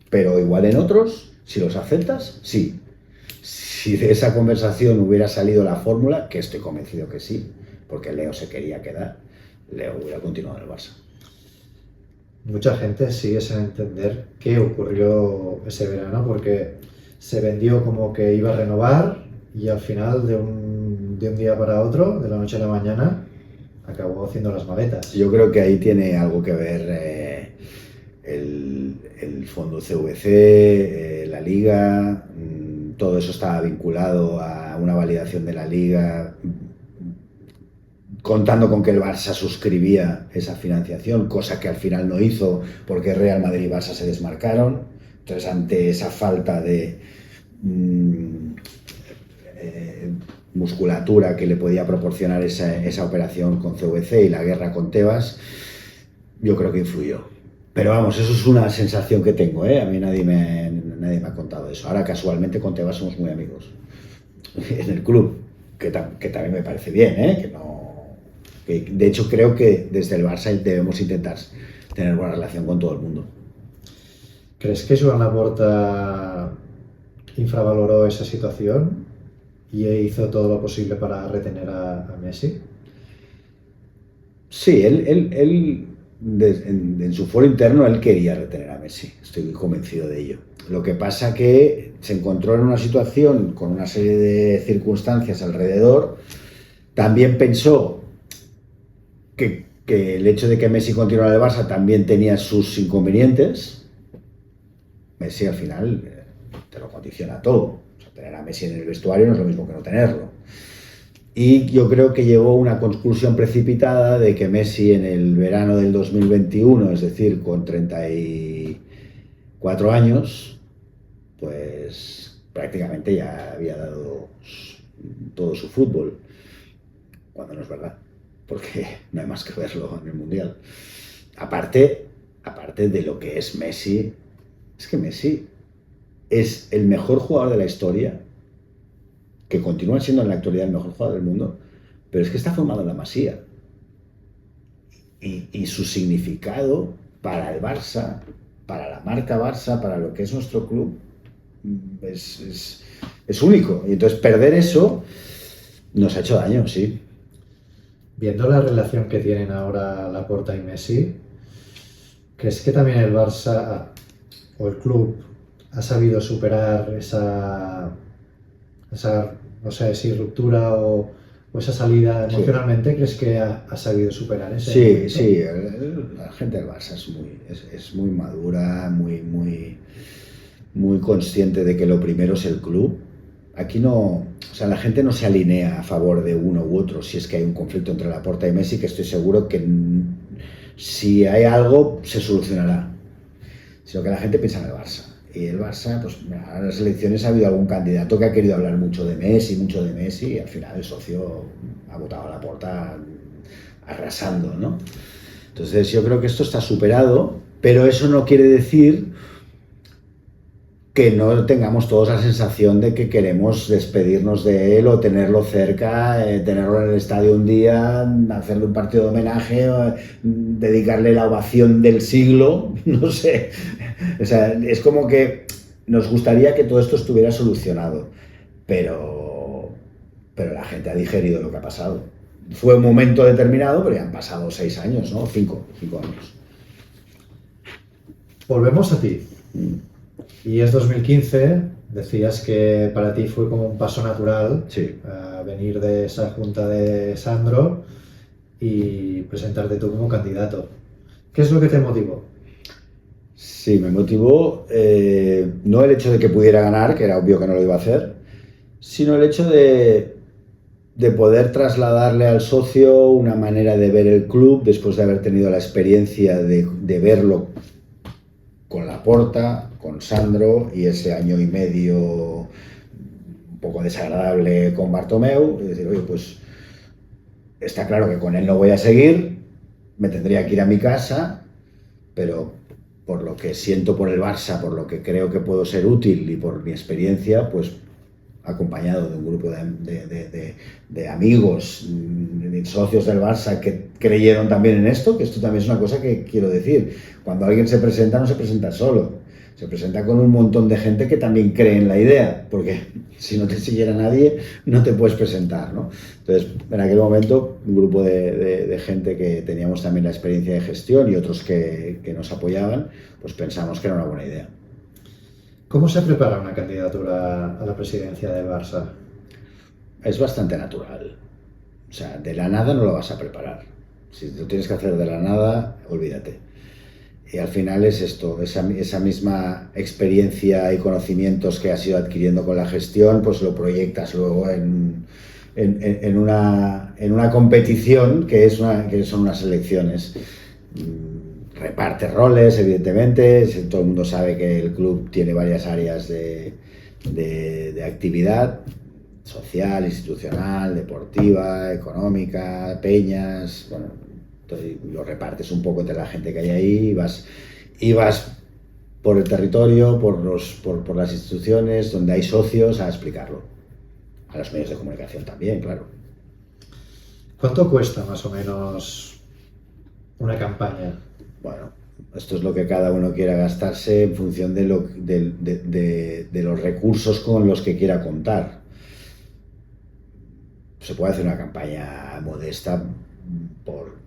Pero igual en otros, si los aceptas, sí. Si de esa conversación hubiera salido la fórmula, que estoy convencido que sí, porque Leo se quería quedar, Leo hubiera continuado en el Barça. Mucha gente sigue sin entender qué ocurrió ese verano, porque se vendió como que iba a renovar y al final de un día para otro, de la noche a la mañana, acabó haciendo las maletas. Yo creo que ahí tiene algo que ver el fondo CVC, la Liga, todo eso estaba vinculado a una validación de la Liga, contando con que el Barça suscribía esa financiación, cosa que al final no hizo porque Real Madrid y Barça se desmarcaron. Entonces, ante esa falta de musculatura que le podía proporcionar esa operación con CVC y la guerra con Tebas, yo creo que influyó. Pero vamos, eso es una sensación que tengo, ¿eh? A mí nadie me ha contado eso. Ahora casualmente con Tebas somos muy amigos en el club, que también me parece bien, ¿eh? De hecho, creo que desde el Barça debemos intentar tener buena relación con todo el mundo. ¿Crees que Joan Laporta infravaloró esa situación y hizo todo lo posible para retener a Messi? Sí, en su foro interno él quería retener a Messi, estoy convencido de ello. Lo que pasa que se encontró en una situación con una serie de circunstancias alrededor. También pensó que el hecho de que Messi continuara en el Barça también tenía sus inconvenientes. Messi al final te lo condiciona todo. O sea, tener a Messi en el vestuario no es lo mismo que no tenerlo. Y yo creo que llegó a una conclusión precipitada de que Messi en el verano del 2021, es decir, con 34 años, pues prácticamente ya había dado todo su fútbol, cuando no es verdad, porque no hay más que verlo en el Mundial. Aparte de lo que es Messi, es que Messi es el mejor jugador de la historia, que continúa siendo en la actualidad el mejor jugador del mundo, pero es que está formado en la Masía. Y su significado para el Barça, para la marca Barça, para lo que es nuestro club, es único. Y entonces perder eso nos ha hecho daño, sí. Viendo la relación que tienen ahora Laporta y Messi, ¿crees que también el Barça o el club ha sabido superar esa no sé si ruptura o esa salida emocionalmente? Sí. ¿Crees que ha sabido superar ese momento? Sí, la gente del Barça es muy madura, muy consciente de que lo primero es el club. Aquí no, o sea, la gente no se alinea a favor de uno u otro si es que hay un conflicto entre Laporta y Messi, que estoy seguro que si hay algo se solucionará, sino que la gente piensa en el Barça. Y el Barça, pues en las elecciones ha habido algún candidato que ha querido hablar mucho de Messi, y al final el socio ha votado a Laporta arrasando, ¿no? Entonces yo creo que esto está superado, pero eso no quiere decir que no tengamos todos la sensación de que queremos despedirnos de él o tenerlo cerca, tenerlo en el estadio un día, hacerle un partido de homenaje, dedicarle la ovación del siglo, no sé. O sea, es como que nos gustaría que todo esto estuviera solucionado, pero la gente ha digerido lo que ha pasado. Fue un momento determinado, pero ya han pasado 6 años, ¿no? 5 años. Volvemos a ti. Y es 2015, decías que para ti fue como un paso natural, sí, venir de esa junta de Sandro y presentarte tú como candidato. ¿Qué es lo que te motivó? Sí, me motivó no el hecho de que pudiera ganar, que era obvio que no lo iba a hacer, sino el hecho de poder trasladarle al socio una manera de ver el club después de haber tenido la experiencia de verlo con Laporta, con Sandro y ese año y medio un poco desagradable con Bartomeu, y decir, oye, pues está claro que con él no voy a seguir, me tendría que ir a mi casa, pero por lo que siento por el Barça, por lo que creo que puedo ser útil y por mi experiencia, pues acompañado de un grupo de amigos, de socios del Barça que creyeron también en esto, que esto también es una cosa que quiero decir. Cuando alguien se presenta, no se presenta solo, se presenta con un montón de gente que también cree en la idea, porque si no te siguiera nadie, no te puedes presentar, ¿no? Entonces, en aquel momento, un grupo de gente que teníamos también la experiencia de gestión y otros que nos apoyaban, pues pensamos que era una buena idea. ¿Cómo se prepara una candidatura a la presidencia del Barça? Es bastante natural. O sea, de la nada no lo vas a preparar. Si lo tienes que hacer de la nada, olvídate. Y al final es esto, esa misma experiencia y conocimientos que has ido adquiriendo con la gestión, pues lo proyectas luego en una competición que son unas elecciones. Reparte roles, evidentemente, todo el mundo sabe que el club tiene varias áreas de actividad social, institucional, deportiva, económica, peñas, bueno, entonces lo repartes un poco entre la gente que hay ahí y vas por el territorio, por las instituciones donde hay socios a explicarlo, a los medios de comunicación también, claro. ¿Cuánto cuesta más o menos una campaña? Bueno, Esto es lo que cada uno quiera gastarse en función de los recursos con los que quiera contar. Se puede hacer una campaña modesta por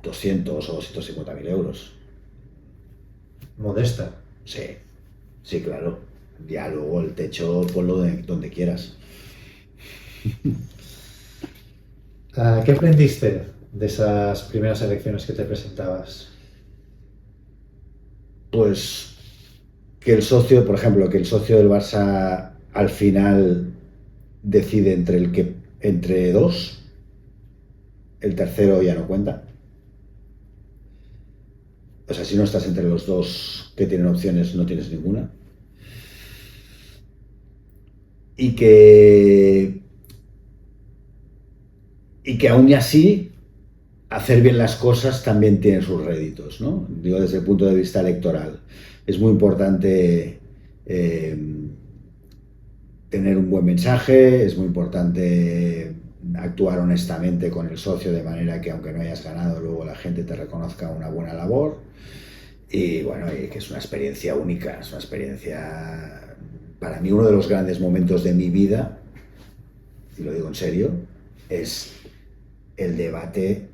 200 o 250.000 euros. Modesta. Sí, sí, claro. Ya luego el techo ponlo donde quieras. ¿Qué aprendiste de esas primeras elecciones que te presentabas? Pues que el socio, por ejemplo, que el socio del Barça al final decide entre dos, el tercero ya no cuenta. O sea, si no estás entre los dos que tienen opciones, no tienes ninguna. Y que aún así hacer bien las cosas también tiene sus réditos, ¿no? Digo, desde el punto de vista electoral. Es muy importante tener un buen mensaje, es muy importante actuar honestamente con el socio de manera que aunque no hayas ganado, luego la gente te reconozca una buena labor. Y bueno, y que es una experiencia única, es una experiencia, para mí uno de los grandes momentos de mi vida, y lo digo en serio, es el debate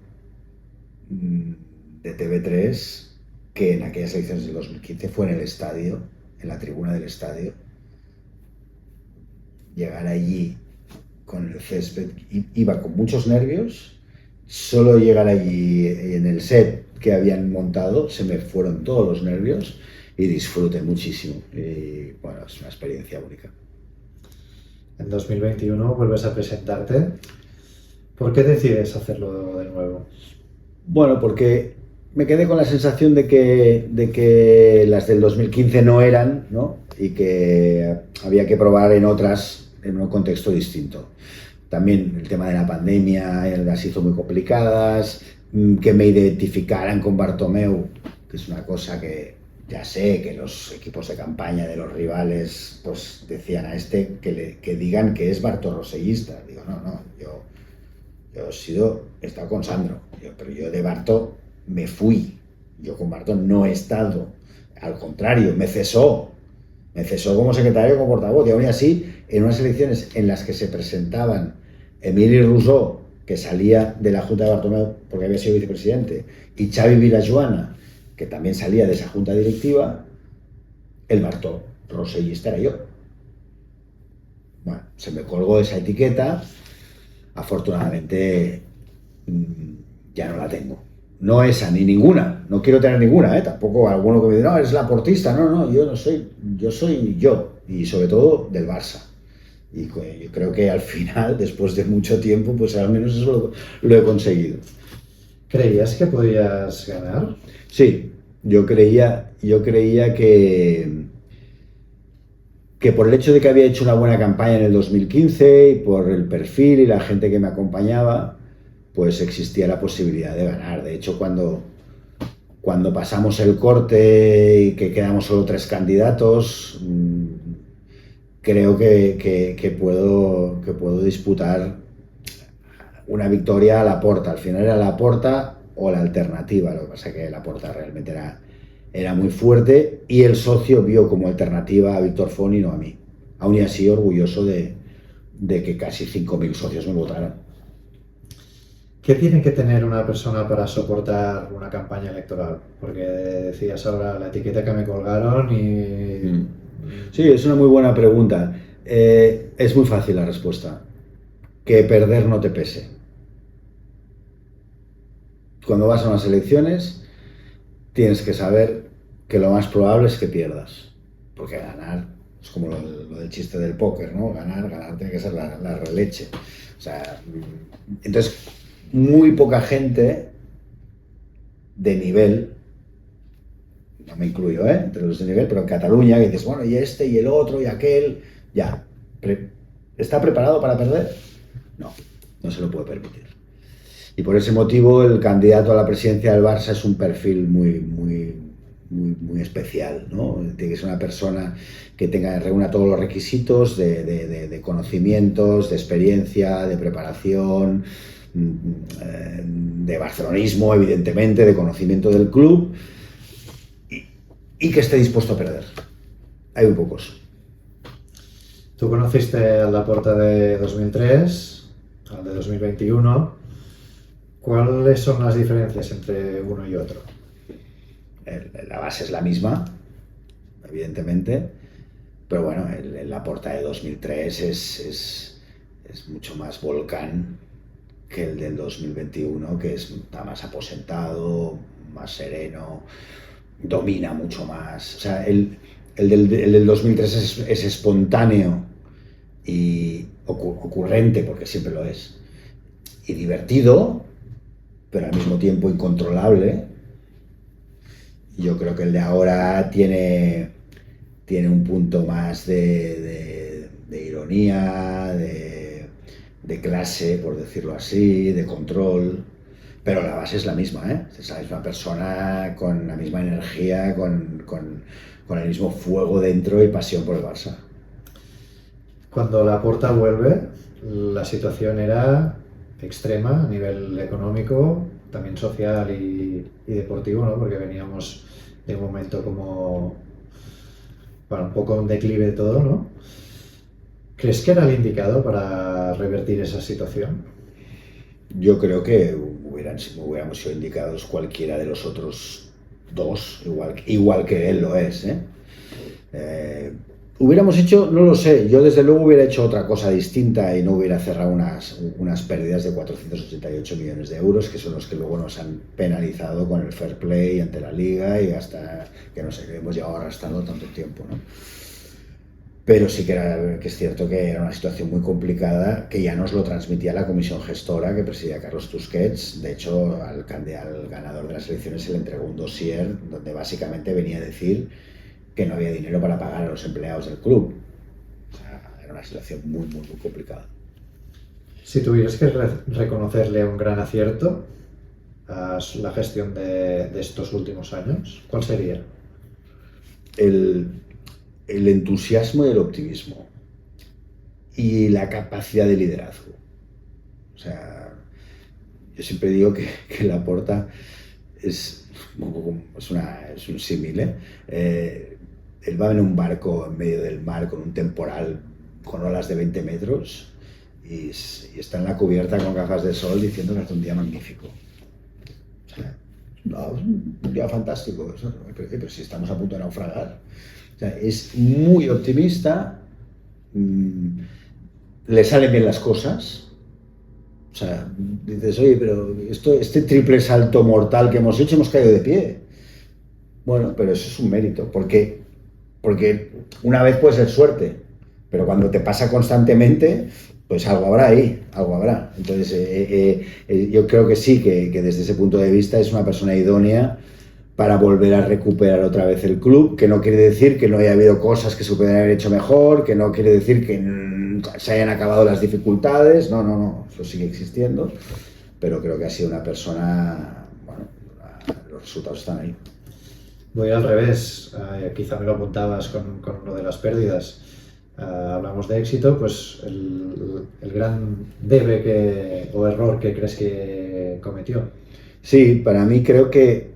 de TV3 que en aquellas elecciones del 2015 fue en el estadio, en la tribuna del estadio. Llegar allí con el césped, iba con muchos nervios, solo llegar allí en el set que habían montado, se me fueron todos los nervios y disfruté muchísimo. Y bueno, es una experiencia única. En 2021 vuelves a presentarte. ¿Por qué decides hacerlo de nuevo? Bueno, porque me quedé con la sensación de que las del 2015 no eran, ¿no? Y que había que probar en otras, en un contexto distinto. También el tema de la pandemia las hizo muy complicadas, que me identificaran con Bartomeu, que es una cosa que ya sé que los equipos de campaña de los rivales pues decían a este que digan que es bartorrosellista. Digo, no, yo he estado con Sandro, pero yo de Barto me fui. Yo con Barto no he estado. Al contrario, me cesó como secretario, como portavoz, y aún así, en unas elecciones en las que se presentaban Emili Rousseau, que salía de la Junta de Bartomeu porque había sido vicepresidente, y Xavi Vilajoana, que también salía de esa junta directiva, el Bartó rosellista era yo. Bueno, se me colgó esa etiqueta, afortunadamente ya no la tengo. No esa, ni ninguna, no quiero tener ninguna, tampoco alguno que me diga, no, eres laportista, no, yo no soy, yo soy yo, y sobre todo del Barça. Y yo creo que al final, después de mucho tiempo, pues al menos eso lo he conseguido. ¿Creías que podías ganar? Sí, yo creía que por el hecho de que había hecho una buena campaña en el 2015 y por el perfil y la gente que me acompañaba, pues existía la posibilidad de ganar. De hecho, cuando pasamos el corte y que quedamos solo 3 candidatos, creo que puedo disputar una victoria a Laporta. Al final era Laporta o la alternativa. Lo que pasa es que Laporta realmente era muy fuerte y el socio vio como alternativa a Víctor Font y no a mí. Aún y así orgulloso de que casi 5.000 socios me votaron. ¿Qué tiene que tener una persona para soportar una campaña electoral? Porque decías ahora la etiqueta que me colgaron y... Sí, es una muy buena pregunta. Es muy fácil la respuesta. Que perder no te pese. Cuando vas a unas elecciones, tienes que saber que lo más probable es que pierdas. Porque ganar es como lo del chiste del póker, ¿no? Ganar tiene que ser la releche. O sea, entonces, muy poca gente de nivel, no me incluyo, entre los de nivel, pero en Cataluña, que dices, bueno, y este, y el otro, y aquel, ya. ¿Está preparado para perder? No se lo puede permitir. Y por ese motivo el candidato a la presidencia del Barça es un perfil muy especial, ¿no? Tiene que ser una persona que reúna todos los requisitos de conocimientos, de experiencia, de preparación, de barcelonismo, evidentemente, de conocimiento del club y que esté dispuesto a perder. Hay muy pocos. Tú conociste al Laporta de 2003, al de 2021. ¿Cuáles son las diferencias entre uno y otro? La base es la misma, evidentemente, pero bueno, el Laporta de 2003 es mucho más volcán que el del 2021, que está más aposentado, más sereno, domina mucho más. O sea, el del 2003 es espontáneo y ocurrente, porque siempre lo es, y divertido, pero al mismo tiempo incontrolable. Yo creo que el de ahora tiene un punto más de ironía, de clase, por decirlo así, de control, pero la base es la misma, ¿eh? Es la misma persona, con la misma energía, con el mismo fuego dentro y pasión por el Barça. Cuando Laporta vuelve, la situación era extrema a nivel económico, también social y deportivo, ¿no? Porque veníamos de un momento como para un poco un declive de todo, ¿no? ¿Crees que era el indicado para revertir esa situación? Yo creo que hubiéramos sido indicados cualquiera de los otros dos, igual que él lo es, ¿eh? Hubiéramos hecho, no lo sé, yo desde luego hubiera hecho otra cosa distinta y no hubiera cerrado unas pérdidas de 488 millones de euros, que son los que luego nos han penalizado con el fair play ante la liga y hasta que no sé, que hemos llevado arrastrando tanto tiempo, ¿no? Pero sí que es cierto que era una situación muy complicada, que ya nos lo transmitía la comisión gestora que presidía Carlos Tusquets. De hecho, al ganador de las elecciones se le entregó un dossier donde básicamente venía a decir que no había dinero para pagar a los empleados del club. O sea, era una situación muy, muy, muy complicada. Si tuvieras que reconocerle un gran acierto a la gestión de estos últimos años, ¿cuál sería? El entusiasmo y el optimismo y la capacidad de liderazgo. O sea, yo siempre digo que Laporta es un símil, ¿eh? Él va en un barco en medio del mar con un temporal con olas de 20 metros y está en la cubierta con gafas de sol diciendo que es un día magnífico. O sea, no, es un día fantástico. Pero si estamos a punto de naufragar. O sea, es muy optimista, le salen bien las cosas. O sea, dices, oye, pero este triple salto mortal que hemos hecho, hemos caído de pie. Bueno, pero eso es un mérito, porque una vez puede ser suerte, pero cuando te pasa constantemente, pues algo habrá ahí, algo habrá. Entonces, yo creo que sí, que desde ese punto de vista es una persona idónea para volver a recuperar otra vez el club, que no quiere decir que no haya habido cosas que se pudieran haber hecho mejor, que no quiere decir que se hayan acabado las dificultades, no, eso sigue existiendo, pero creo que ha sido una persona, bueno, los resultados están ahí. Voy al revés, quizá me lo apuntabas con uno de las pérdidas. Hablamos de éxito, pues el gran debe o error que crees que cometió. Sí, para mí creo que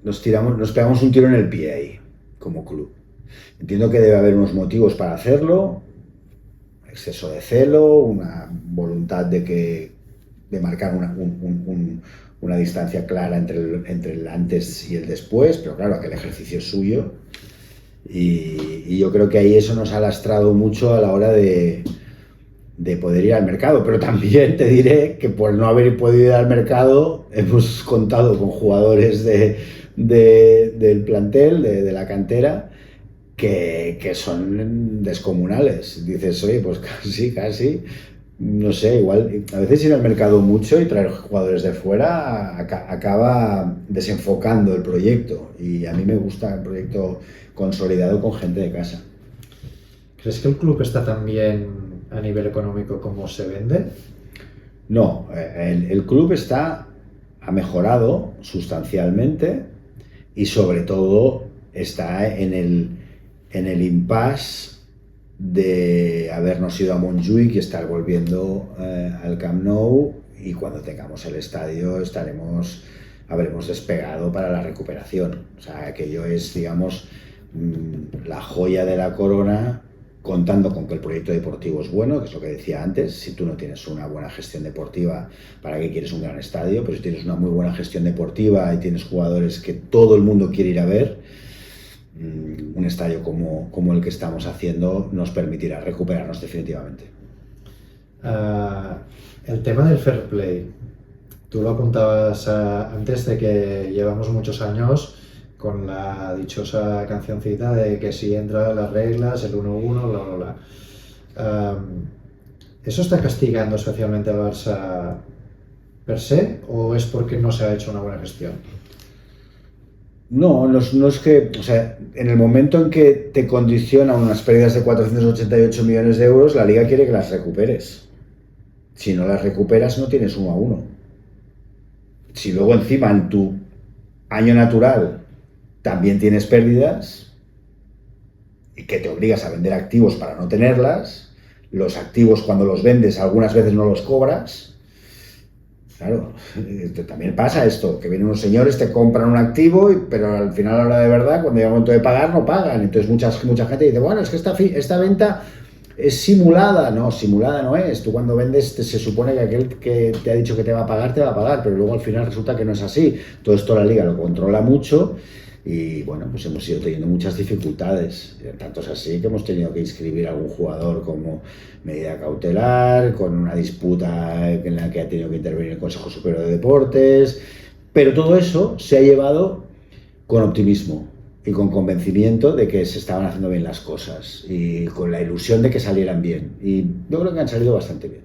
nos pegamos un tiro en el pie ahí, como club. Entiendo que debe haber unos motivos para hacerlo, exceso de celo, una voluntad de marcar una distancia clara entre el antes y el después, pero claro, que el ejercicio es suyo. Y yo creo que ahí eso nos ha lastrado mucho a la hora de poder ir al mercado, pero también te diré que por no haber podido ir al mercado hemos contado con jugadores del plantel, de la cantera, que son descomunales. Dices, oye, pues casi, no sé, igual a veces ir al mercado mucho y traer jugadores de fuera acaba desenfocando el proyecto, y a mí me gusta el proyecto consolidado con gente de casa. ¿Crees que el club está tan bien a nivel económico como se vende? No, el club ha mejorado sustancialmente y sobre todo está en el impasse de habernos ido a Montjuïc y estar volviendo al Camp Nou y cuando tengamos el estadio habremos despegado para la recuperación. O sea, aquello es, digamos, la joya de la corona, contando con que el proyecto deportivo es bueno, que es lo que decía antes. Si tú no tienes una buena gestión deportiva, ¿para qué quieres un gran estadio? Pero si tienes una muy buena gestión deportiva y tienes jugadores que todo el mundo quiere ir a ver, un estadio como el que estamos haciendo nos permitirá recuperarnos definitivamente. El tema del fair play, tú lo apuntabas antes de que llevamos muchos años con la dichosa cancioncita de que si entra las reglas, el 1-1, bla, bla, bla. ¿Eso está castigando especialmente al Barça per se o es porque no se ha hecho una buena gestión? No es que, o sea, en el momento en que te condicionan unas pérdidas de 488 millones de euros, la Liga quiere que las recuperes. Si no las recuperas, no tienes 1-1. Si luego encima en tu año natural también tienes pérdidas y que te obligas a vender activos para no tenerlas, los activos cuando los vendes algunas veces no los cobras. Claro, también pasa esto, que vienen unos señores, te compran un activo, pero al final a la hora de verdad, cuando llega el momento de pagar, no pagan. Entonces mucha gente dice, bueno, es que esta venta es simulada. No, simulada no es. Tú cuando vendes se supone que aquel que te ha dicho que te va a pagar, pero luego al final resulta que no es así. Todo esto la Liga lo controla mucho y bueno, pues hemos ido teniendo muchas dificultades. Tanto es así que hemos tenido que inscribir a algún jugador como medida cautelar, con una disputa en la que ha tenido que intervenir el Consejo Superior de Deportes, pero todo eso se ha llevado con optimismo y con convencimiento de que se estaban haciendo bien las cosas y con la ilusión de que salieran bien. Y yo creo que han salido bastante bien.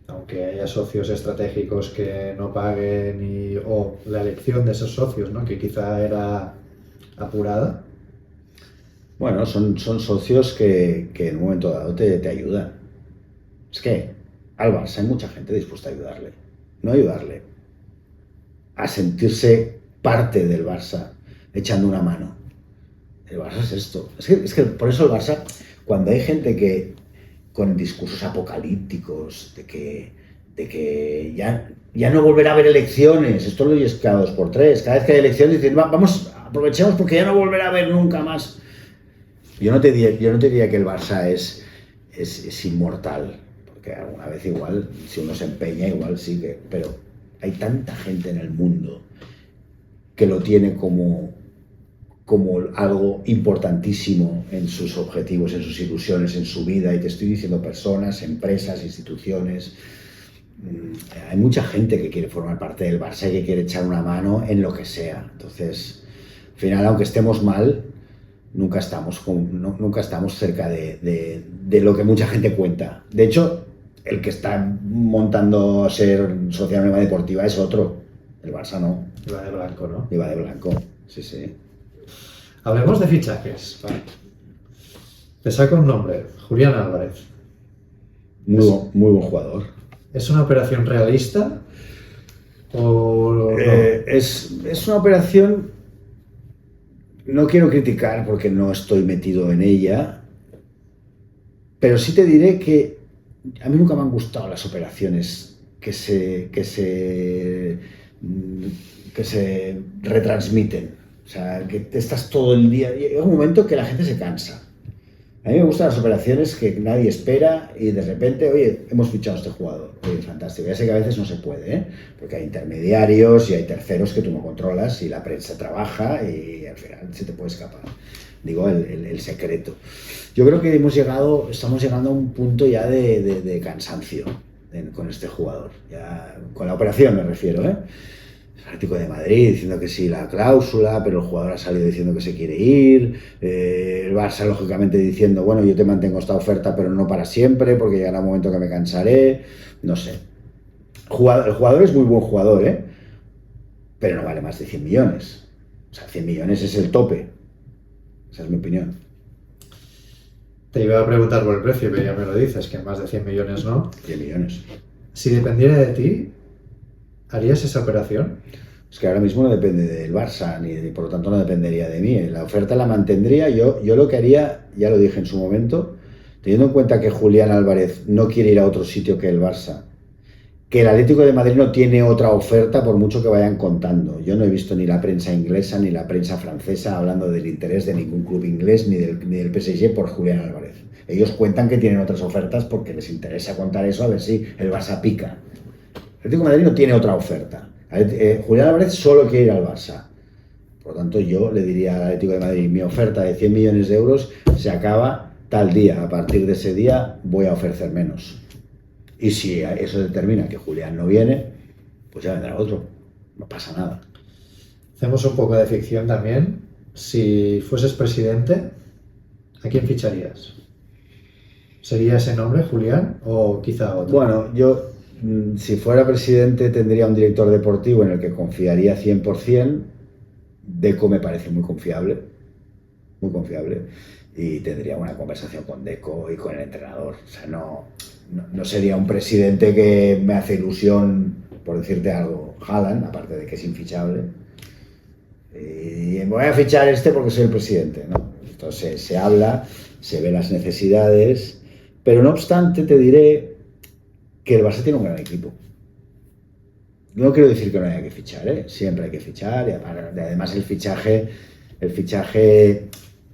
Aunque haya socios estratégicos que no paguen o la elección de esos socios, ¿no?, que quizá era apurada. Bueno, son socios que en un momento dado te ayudan. Es que al Barça hay mucha gente dispuesta a ayudarle. No ayudarle, a sentirse parte del Barça, echando una mano. El Barça es esto. Es que por eso el Barça, cuando hay gente que con discursos apocalípticos de que ya no volverá a haber elecciones, esto lo oyes cada 2x3, cada vez que hay elecciones dicen, vamos, aprovechemos porque ya no volverá a haber nunca más. Yo no te diría que el Barça es inmortal, porque alguna vez igual, si uno se empeña, igual sí que, pero hay tanta gente en el mundo que lo tiene como algo importantísimo en sus objetivos, en sus ilusiones, en su vida, y te estoy diciendo personas, empresas, instituciones. Hay mucha gente que quiere formar parte del Barça y que quiere echar una mano en lo que sea. Entonces, al final, aunque estemos mal, nunca estamos cerca de lo que mucha gente cuenta. De hecho, el que está montando a ser socio anónima deportiva es otro. El Barça no. Iba de blanco, ¿no? Iba de blanco, sí. Hablemos de fichajes. Vale. Te saco un nombre, Julián Álvarez. Muy buen jugador. ¿Es una operación realista o no? Es una operación, no quiero criticar porque no estoy metido en ella, pero sí te diré que a mí nunca me han gustado las operaciones que se retransmiten. O sea, que estás todo el día. Llega un momento que la gente se cansa. A mí me gustan las operaciones que nadie espera y de repente, oye, hemos fichado a este jugador. Oye, fantástico. Ya sé que a veces no se puede, porque hay intermediarios y hay terceros que tú no controlas y la prensa trabaja y al final se te puede escapar. Digo, el secreto. Yo creo que estamos llegando a un punto ya de cansancio con este jugador. Ya, con la operación me refiero, Atlético de Madrid diciendo que sí la cláusula, pero el jugador ha salido diciendo que se quiere ir, el Barça lógicamente diciendo, bueno, yo te mantengo esta oferta pero no para siempre porque llegará un momento que me cansaré, no sé. El jugador es muy buen jugador, pero no vale más de 100 millones. O sea, 100 millones es el tope. Esa es mi opinión. Te iba a preguntar por el precio, pero ya me lo dices, que más de 100 millones no. 100 millones. Si dependiera de ti, ¿harías esa operación? Es que ahora mismo no depende del Barça, ni por lo tanto no dependería de mí. La oferta la mantendría. Yo lo que haría, ya lo dije en su momento, teniendo en cuenta que Julián Álvarez no quiere ir a otro sitio que el Barça que el Atlético de Madrid no tiene otra oferta por mucho que vayan contando. Yo no he visto ni la prensa inglesa ni la prensa francesa hablando del interés de ningún club inglés ni del PSG por Julián Álvarez. Ellos cuentan que tienen otras ofertas porque les interesa contar eso a ver si el Barça pica. El Atlético de Madrid no tiene otra oferta. Julián Álvarez solo quiere ir al Barça. Por lo tanto, yo le diría al Atlético de Madrid, mi oferta de 100 millones de euros se acaba tal día. A partir de ese día voy a ofrecer menos. Y si eso determina que Julián no viene, pues ya vendrá otro. No pasa nada. Hacemos un poco de ficción también. Si fueses presidente, ¿a quién ficharías? ¿Sería ese nombre, Julián, o quizá otro? Bueno, yo, si fuera presidente, tendría un director deportivo en el que confiaría 100%. Deco me parece muy confiable, y tendría una conversación con Deco y con el entrenador. O sea, no sería un presidente que me hace ilusión, por decirte algo, Haaland, aparte de que es infichable. Y voy a fichar porque soy el presidente, ¿no? Entonces se habla, se ven las necesidades, pero no obstante te diré que el Barça tiene un gran equipo. No quiero decir que no haya que fichar, ¿eh? Siempre hay que fichar, y además el fichaje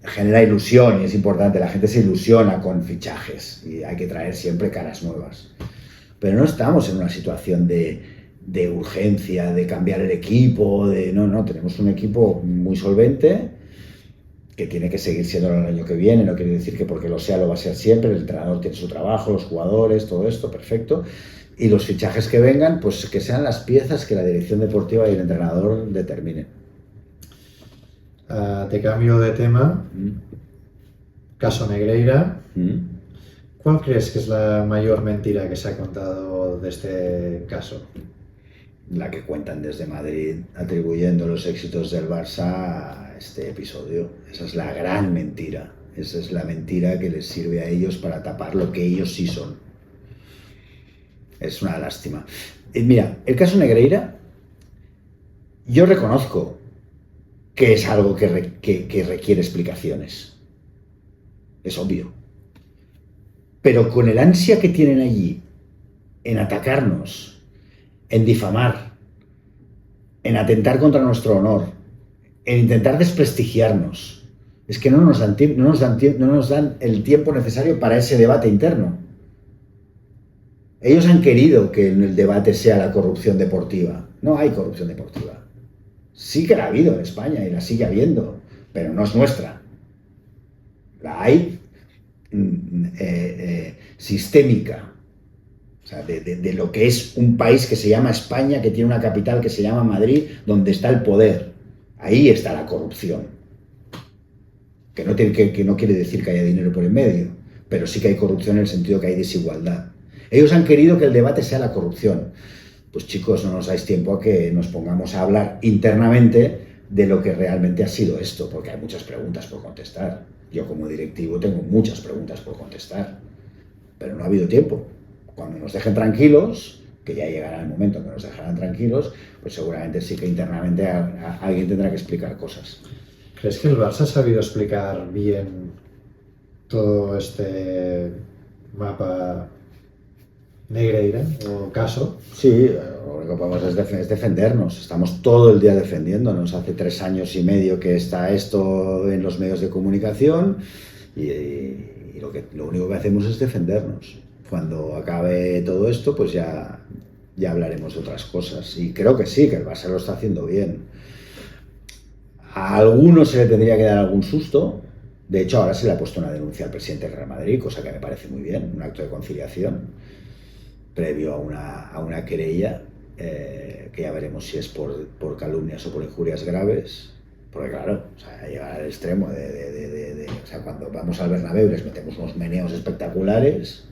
genera ilusión y es importante, la gente se ilusiona con fichajes y hay que traer siempre caras nuevas. Pero no estamos en una situación de urgencia, de cambiar el equipo, no, tenemos un equipo muy solvente que tiene que seguir siendo el año que viene, no quiere decir que porque lo sea lo va a ser siempre, el entrenador tiene su trabajo, los jugadores, todo esto, perfecto. Y los fichajes que vengan, pues que sean las piezas que la dirección deportiva y el entrenador determinen. Te cambio de tema. Caso Negreira. ¿Cuál crees que es la mayor mentira que se ha contado de este caso? La que cuentan desde Madrid, atribuyendo los éxitos del Barça a este episodio. Esa es la gran mentira. Esa es la mentira que les sirve a ellos para tapar lo que ellos sí son. Es una lástima. Mira, el caso Negreira, yo reconozco que es algo que requiere explicaciones. Es obvio. Pero con el ansia que tienen allí en atacarnos, en difamar, en atentar contra nuestro honor, en intentar desprestigiarnos, es que no nos dan el tiempo necesario para ese debate interno. Ellos han querido que en el debate sea la corrupción deportiva. No hay corrupción deportiva. Sí que la ha habido en España y la sigue habiendo, pero no es nuestra. La hay sistémica. O sea, de lo que es un país que se llama España, que tiene una capital que se llama Madrid, donde está el poder. Ahí está la corrupción. Que no quiere decir que haya dinero por en medio, pero sí que hay corrupción en el sentido que hay desigualdad. Ellos han querido que el debate sea la corrupción. Pues chicos, no nos dais tiempo a que nos pongamos a hablar internamente de lo que realmente ha sido esto, porque hay muchas preguntas por contestar. Yo como directivo tengo muchas preguntas por contestar, pero no ha habido tiempo. Cuando nos dejen tranquilos, que ya llegará el momento en que nos dejarán tranquilos, pues seguramente sí que internamente alguien tendrá que explicar cosas. ¿Crees que el Barça ha sabido explicar bien todo este mapa Negreira o caso? Sí, lo único que podemos es defendernos. Estamos todo el día defendiéndonos. Hace 3 años y medio que está esto en los medios de comunicación y lo único que hacemos es defendernos. Cuando acabe todo esto, pues ya hablaremos de otras cosas. Y creo que sí, que el Barça lo está haciendo bien. A algunos se le tendría que dar algún susto. De hecho, ahora se le ha puesto una denuncia al presidente del Real Madrid, cosa que me parece muy bien, un acto de conciliación, previo a una querella, que ya veremos si es por calumnias o por injurias graves. Porque claro, o sea, llegar al extremo o sea, cuando vamos al Bernabéu les metemos unos meneos espectaculares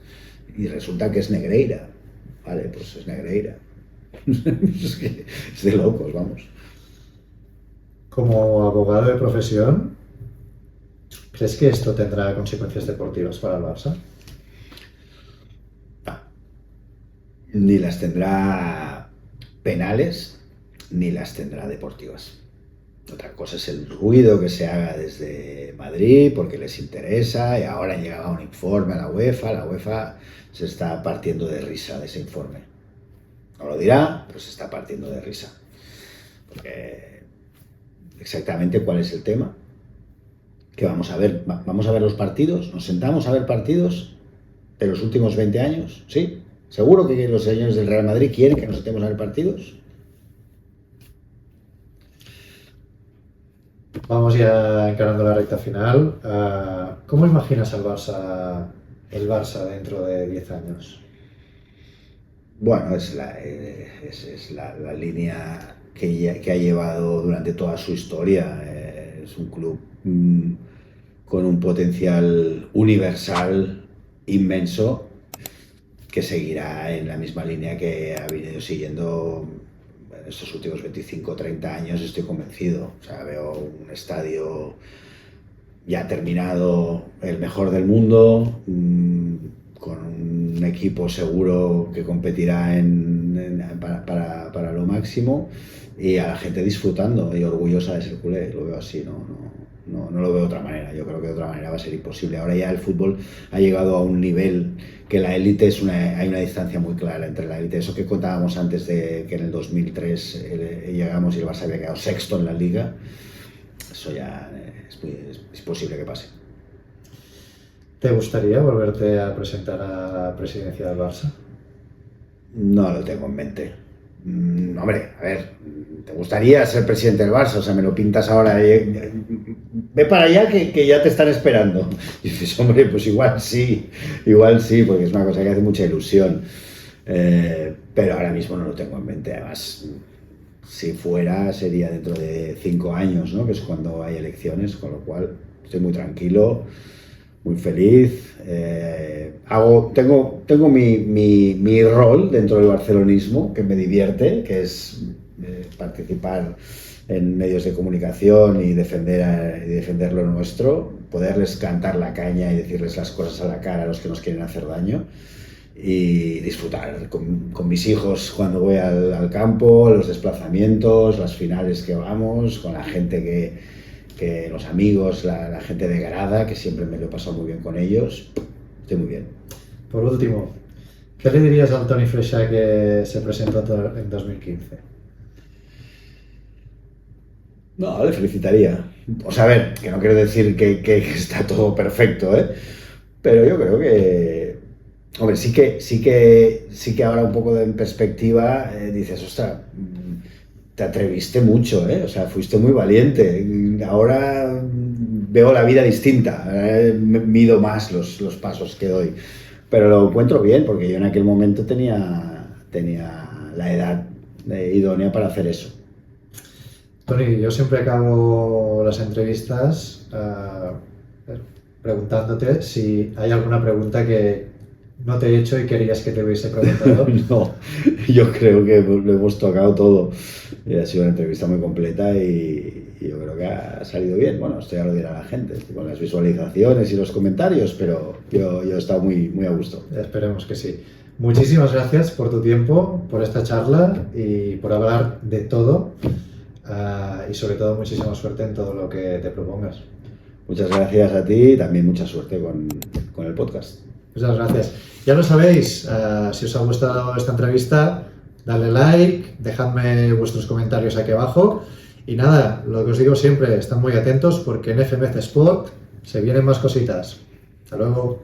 y resulta que es Negreira. Vale, pues es Negreira. Es de locos, vamos. Como abogado de profesión, ¿crees que esto tendrá consecuencias deportivas para el Barça? Ni las tendrá penales, ni las tendrá deportivas. Otra cosa es el ruido que se haga desde Madrid porque les interesa y ahora llegaba un informe a la UEFA se está partiendo de risa de ese informe. No lo dirá, pero se está partiendo de risa. Porque exactamente cuál es el tema. ¿Qué vamos a ver? ¿Vamos a ver los partidos? ¿Nos sentamos a ver partidos de los últimos 20 años? ¿Sí? ¿Seguro que los señores del Real Madrid quieren que nos sentemos a ver partidos? Vamos ya encarando la recta final. ¿Cómo imaginas el Barça dentro de 10 años? Bueno, es la línea que ha llevado durante toda su historia. Es un club con un potencial universal inmenso que seguirá en la misma línea que ha venido siguiendo en estos últimos 25 o 30 años, estoy convencido. O sea, veo un estadio ya terminado, el mejor del mundo, con un equipo seguro que competirá para lo máximo y a la gente disfrutando y orgullosa de ser culé. Lo veo así, no lo veo de otra manera. Yo creo que de otra manera va a ser imposible. Ahora ya el fútbol ha llegado a un nivel que la élite hay una distancia muy clara entre la élite. Eso que contábamos antes de que en el 2003 llegamos y el Barça había quedado sexto en la Liga, eso ya es posible que pase. ¿Te gustaría volverte a presentar a la presidencia del Barça? No lo tengo en mente. Hombre, a ver, ¿te gustaría ser presidente del Barça? O sea, me lo pintas ahora. Ve para allá que ya te están esperando. Y dices, hombre, pues igual sí, porque es una cosa que hace mucha ilusión. Pero ahora mismo no lo tengo en mente. Además, si fuera, sería dentro de 5 años, ¿no? Que es cuando hay elecciones, con lo cual estoy muy tranquilo, muy feliz. Tengo mi rol dentro del barcelonismo que me divierte, que es participar en medios de comunicación y defender lo nuestro, poderles cantar la caña y decirles las cosas a la cara a los que nos quieren hacer daño, y disfrutar con mis hijos cuando voy al campo, los desplazamientos, las finales que vamos, con la gente que los amigos, la gente de grada, que siempre me lo he pasado muy bien con ellos. Estoy muy bien. Por último, ¿qué le dirías al Toni Freixa que se presentó en 2015? No, le felicitaría. O sea, a ver, que no quiero decir que está todo perfecto, ¿eh? Pero yo creo que, hombre, sí que ahora un poco en perspectiva dices, ostras, te atreviste mucho, ¿eh? O sea, fuiste muy valiente. Ahora veo la vida distinta, mido más los pasos que doy. Pero lo encuentro bien, porque yo en aquel momento tenía la edad idónea para hacer eso. Toni, yo siempre acabo las entrevistas preguntándote si hay alguna pregunta que no te he hecho y querías que te hubiese preguntado. No, yo creo que lo hemos tocado todo. Ha sido una entrevista muy completa y yo creo que ha salido bien. Bueno, esto ya lo dirá la gente, con las visualizaciones y los comentarios, pero yo he estado muy, muy a gusto. Esperemos que sí. Muchísimas gracias por tu tiempo, por esta charla y por hablar de todo. Y sobre todo muchísima suerte en todo lo que te propongas. Muchas gracias a ti y también mucha suerte con el podcast. Muchas gracias. Ya lo sabéis, si os ha gustado esta entrevista, dadle like, dejadme vuestros comentarios aquí abajo y nada, lo que os digo siempre, estad muy atentos porque en FMC Sport se vienen más cositas. Hasta luego.